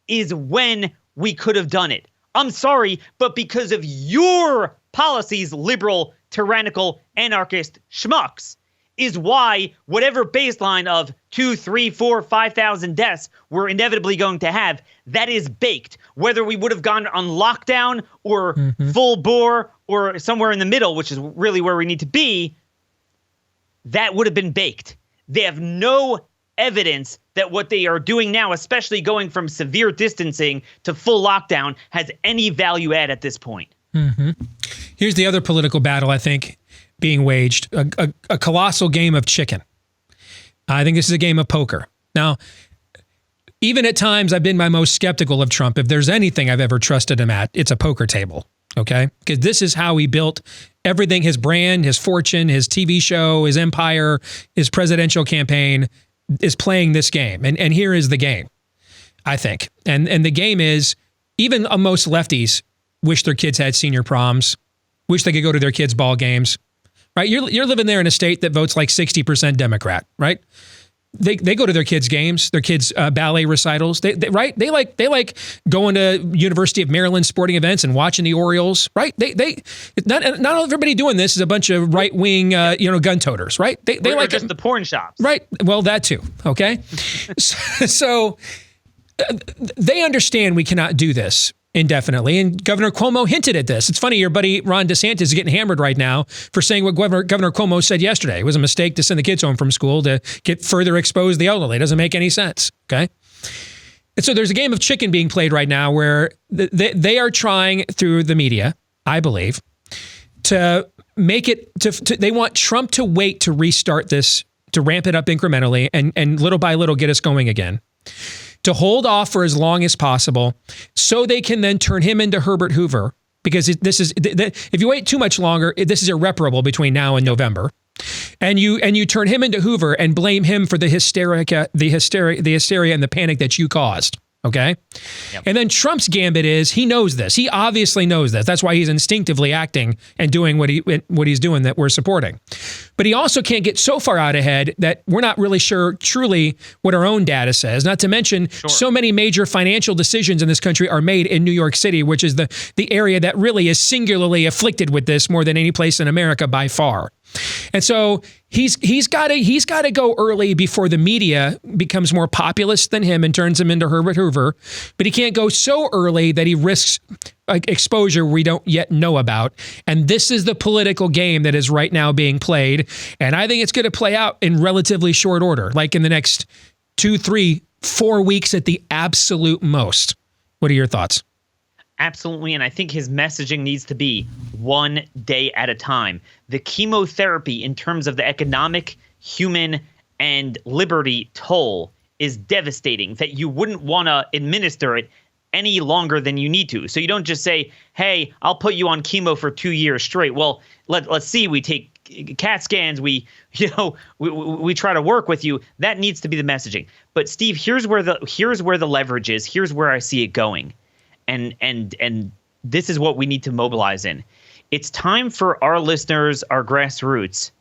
is when we could have done it. I'm sorry, but because of your policies, liberal, tyrannical, anarchist schmucks, is why whatever baseline of 2, 3, 4, 5,000 deaths we're inevitably going to have, that is baked. Whether we would have gone on lockdown or full bore or somewhere in the middle, which is really where we need to be, that would have been baked. They have no evidence that what they are doing now, especially going from severe distancing to full lockdown, has any value add at this point. Mm-hmm. Here's the other political battle, I think, being waged, a colossal game of chicken. I think this is a game of poker. Now, even at times, I've been my most skeptical of Trump. If there's anything I've ever trusted him at, it's a poker table, okay? Because this is how he built everything, his brand, his fortune, his TV show, his empire, his presidential campaign is playing this game. And here is the game, I think. And the game is, even most lefties wish their kids had senior proms, wish they could go to their kids' ball games, right? You're living there in a state that votes like 60% Democrat, right? They go to their kids' games, their kids' ballet recitals. They like going to University of Maryland sporting events and watching the Orioles, right? Not everybody doing this is a bunch of right wing gun toters, right? They like just the porn shops, right? Well, that too, okay. So they understand we cannot do this indefinitely. And Governor Cuomo hinted at this. It's funny, your buddy Ron DeSantis is getting hammered right now for saying what Governor Cuomo said yesterday. It was a mistake to send the kids home from school to further expose the elderly. It doesn't make any sense, okay? And so there's a game of chicken being played right now where they are trying through the media, I believe, to make it, they want Trump to wait to restart this, to ramp it up incrementally and little by little get us going again, to hold off for as long as possible so they can then turn him into Herbert Hoover, because if you wait too much longer, this is irreparable between now and November. And you turn him into Hoover and blame him for the hysteria and the panic that you caused. Okay. Yep. And then Trump's gambit is he knows this. He obviously knows this. That's why he's instinctively acting and doing what he's doing that we're supporting. But he also can't get so far out ahead that we're not really sure truly what our own data says. Not to mention so many major financial decisions in this country are made in New York City, which is the area that really is singularly afflicted with this more than any place in America by far. And so he's got to go early before the media becomes more populist than him and turns him into Herbert Hoover. But he can't go so early that he risks exposure we don't yet know about. And this is the political game that is right now being played. And I think it's going to play out in relatively short order, like in the next 2, 3, 4 weeks at the absolute most. What are your thoughts? Absolutely, and I think his messaging needs to be one day at a time. The chemotherapy in terms of the economic, human, and liberty toll is devastating, that you wouldn't want to administer it any longer than you need to. So you don't just say, hey, I'll put you on chemo for 2 years straight. Well, let's see, we take CAT scans, we try to work with you. That needs to be the messaging. But Steve, here's where the leverage is. Here's where I see it going. And this is what we need to mobilize in. It's time for our listeners, our grassroots,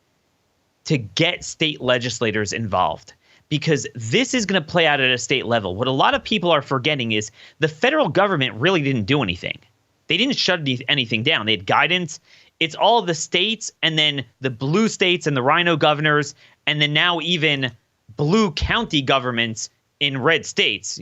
to get state legislators involved, because this is going to play out at a state level. What a lot of people are forgetting is the federal government really didn't do anything. They didn't shut anything down. They had guidance. It's all of the states, and then the blue states and the rhino governors, and then now even blue county governments in red states,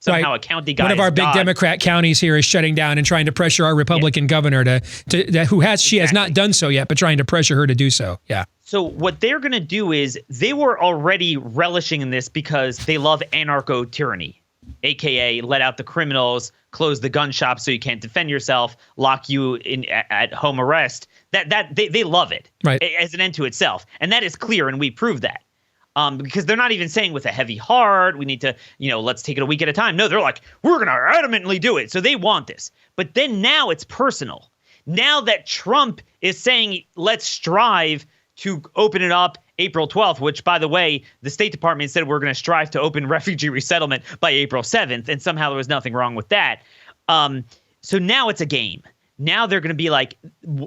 somehow a county guy. One of our big Democrat counties here is shutting down and trying to pressure our Republican governor she has not done so yet, but trying to pressure her to do so. Yeah. So what they're going to do is they were already relishing in this because they love anarcho-tyranny, aka let out the criminals, close the gun shop so you can't defend yourself, lock you in at home arrest. That they love it, right, as an end to itself, and that is clear, and we prove that. Because they're not even saying with a heavy heart, we need to, let's take it a week at a time. No, they're like, we're going to adamantly do it. So they want this. But then now it's personal. Now that Trump is saying, let's strive to open it up April 12th, which, by the way, the State Department said we're going to strive to open refugee resettlement by April 7th. And somehow there was nothing wrong with that. So now it's a game. Now they're going to be like,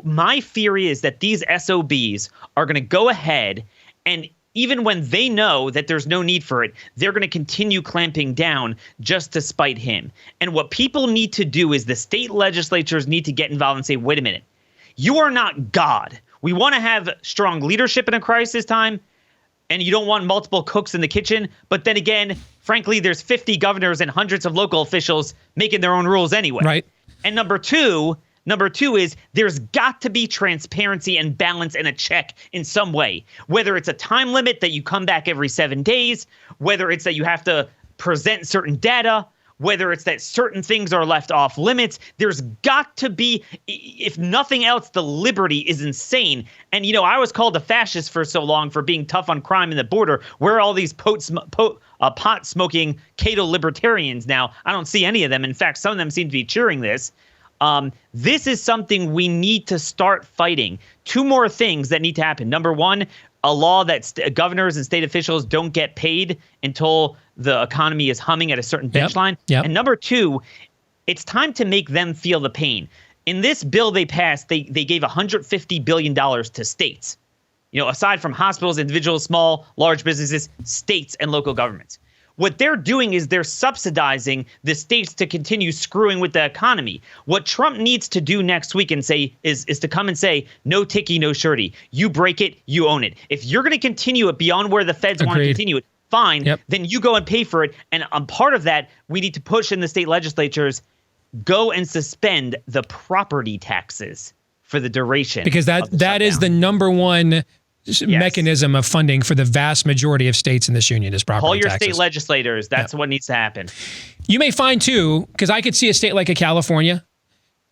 my theory is that these SOBs are going to go ahead and even when they know that there's no need for it, they're going to continue clamping down just to spite him. And what people need to do is the state legislatures need to get involved and say, wait a minute, you are not God. We want to have strong leadership in a crisis time, and you don't want multiple cooks in the kitchen. But then again, frankly, there's 50 governors and hundreds of local officials making their own rules anyway. Right. And number two, Number two is there's got to be transparency and balance and a check in some way, whether it's a time limit that you come back every 7 days, whether it's that you have to present certain data, whether it's that certain things are left off limits. There's got to be, if nothing else, the liberty is insane. And, I was called a fascist for so long for being tough on crime in the border. Where are all these pot-smoking Cato libertarians now? I don't see any of them. In fact, some of them seem to be cheering this. This is something we need to start fighting. Two more things that need to happen. Number one, a law that governors and state officials don't get paid until the economy is humming at a certain bench line. Yep. And number two, it's time to make them feel the pain. In this bill they passed, they gave $150 billion to states. Aside from hospitals, individuals, small, large businesses, states and local governments. What they're doing is they're subsidizing the states to continue screwing with the economy. What Trump needs to do next week and say is to come and say, no ticky, no shirty. You break it, you own it. If you're going to continue it beyond where the feds want to continue it, fine, then you go and pay for it. And on part of that, we need to push in the state legislatures, go and suspend the property taxes for the duration. Because that is the number one mechanism of funding for the vast majority of states in this union is property Call your taxes. state legislators. That's what needs to happen. You may find too, because I could see a state like a California,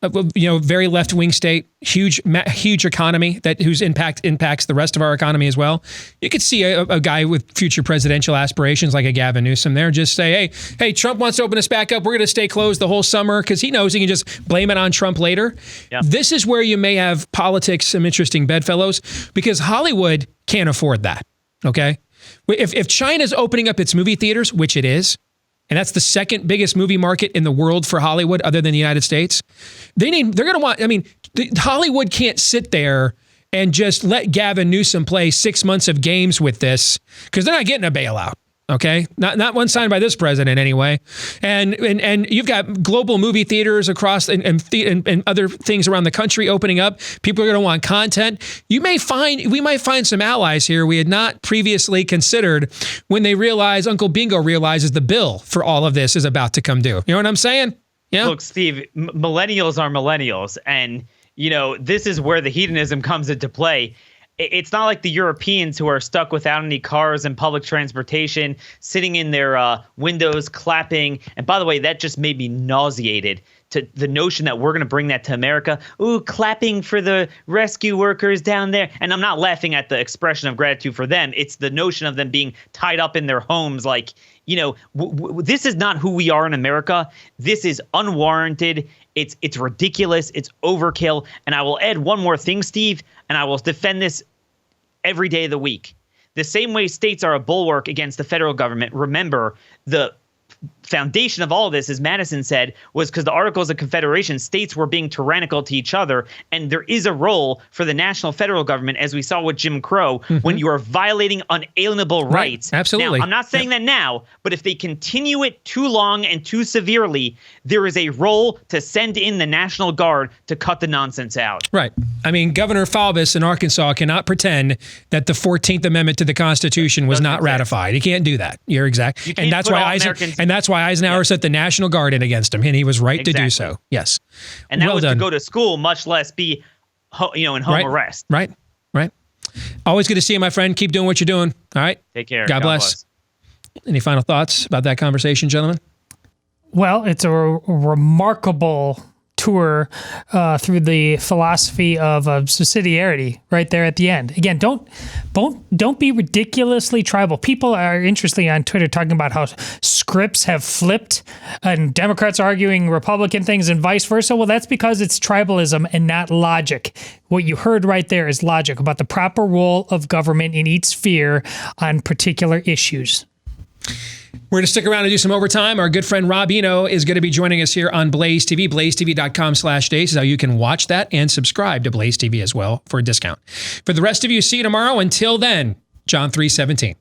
very left-wing state, huge economy whose impacts the rest of our economy as well. You could see a guy with future presidential aspirations like a Gavin Newsom there just say, hey, Trump wants to open us back up. We're going to stay closed the whole summer because he knows he can just blame it on Trump later. Yep. This is where you may have politics, some interesting bedfellows, because Hollywood can't afford that, okay? If China's opening up its movie theaters, which it is, and that's the second biggest movie market in the world for Hollywood other than the United States, Hollywood can't sit there and just let Gavin Newsom play 6 months of games with this because they're not getting a bailout. Okay, not one signed by this president anyway, and you've got global movie theaters across and other things around the country opening up. People are going to want content. We might find some allies here we had not previously considered when they realize Uncle Bingo realizes the bill for all of this is about to come due. You know what I'm saying? Yeah. Look, Steve, millennials are millennials, and this is where the hedonism comes into play. It's not like the Europeans who are stuck without any cars and public transportation, sitting in their windows, clapping. And by the way, that just made me nauseated to the notion that we're going to bring that to America. Ooh, clapping for the rescue workers down there. And I'm not laughing at the expression of gratitude for them. It's the notion of them being tied up in their homes. Like, this is not who we are in America. This is unwarranted. It's ridiculous. It's overkill. And I will add one more thing, Steve, and I will defend this every day of the week. The same way states are a bulwark against the federal government. Remember, the foundation of all of this, as Madison said, was because the Articles of Confederation, states were being tyrannical to each other. And there is a role for the national federal government, as we saw with Jim Crow, when you are violating unalienable rights. Absolutely. Now, I'm not saying that now, but if they continue it too long and too severely, there is a role to send in the National Guard to cut the nonsense out. Right. I mean, Governor Faubus in Arkansas cannot pretend that the 14th Amendment to the Constitution was not ratified. He can't do that. You're exact. And that's why Eisenhower sent the National Guard in against him, and he was right to do so. Yes. And that was to go to school, much less be, in home arrest. Right. Always good to see you, my friend. Keep doing what you're doing. All right. Take care. God bless. Any final thoughts about that conversation, gentlemen? Well, it's a remarkable tour through the philosophy of subsidiarity right there at the end. Again, don't be ridiculously tribal. People are interestingly on Twitter talking about how scripts have flipped and Democrats arguing Republican things and vice versa. Well, that's because it's tribalism and not logic. What you heard right there is logic about the proper role of government in each sphere on particular issues. We're going to stick around and do some overtime. Our good friend Rob Eno is going to be joining us here on Blaze TV. BlazeTV.com/Deace is how you can watch that and subscribe to Blaze TV as well for a discount. For the rest of you, see you tomorrow. Until then, John 3:17.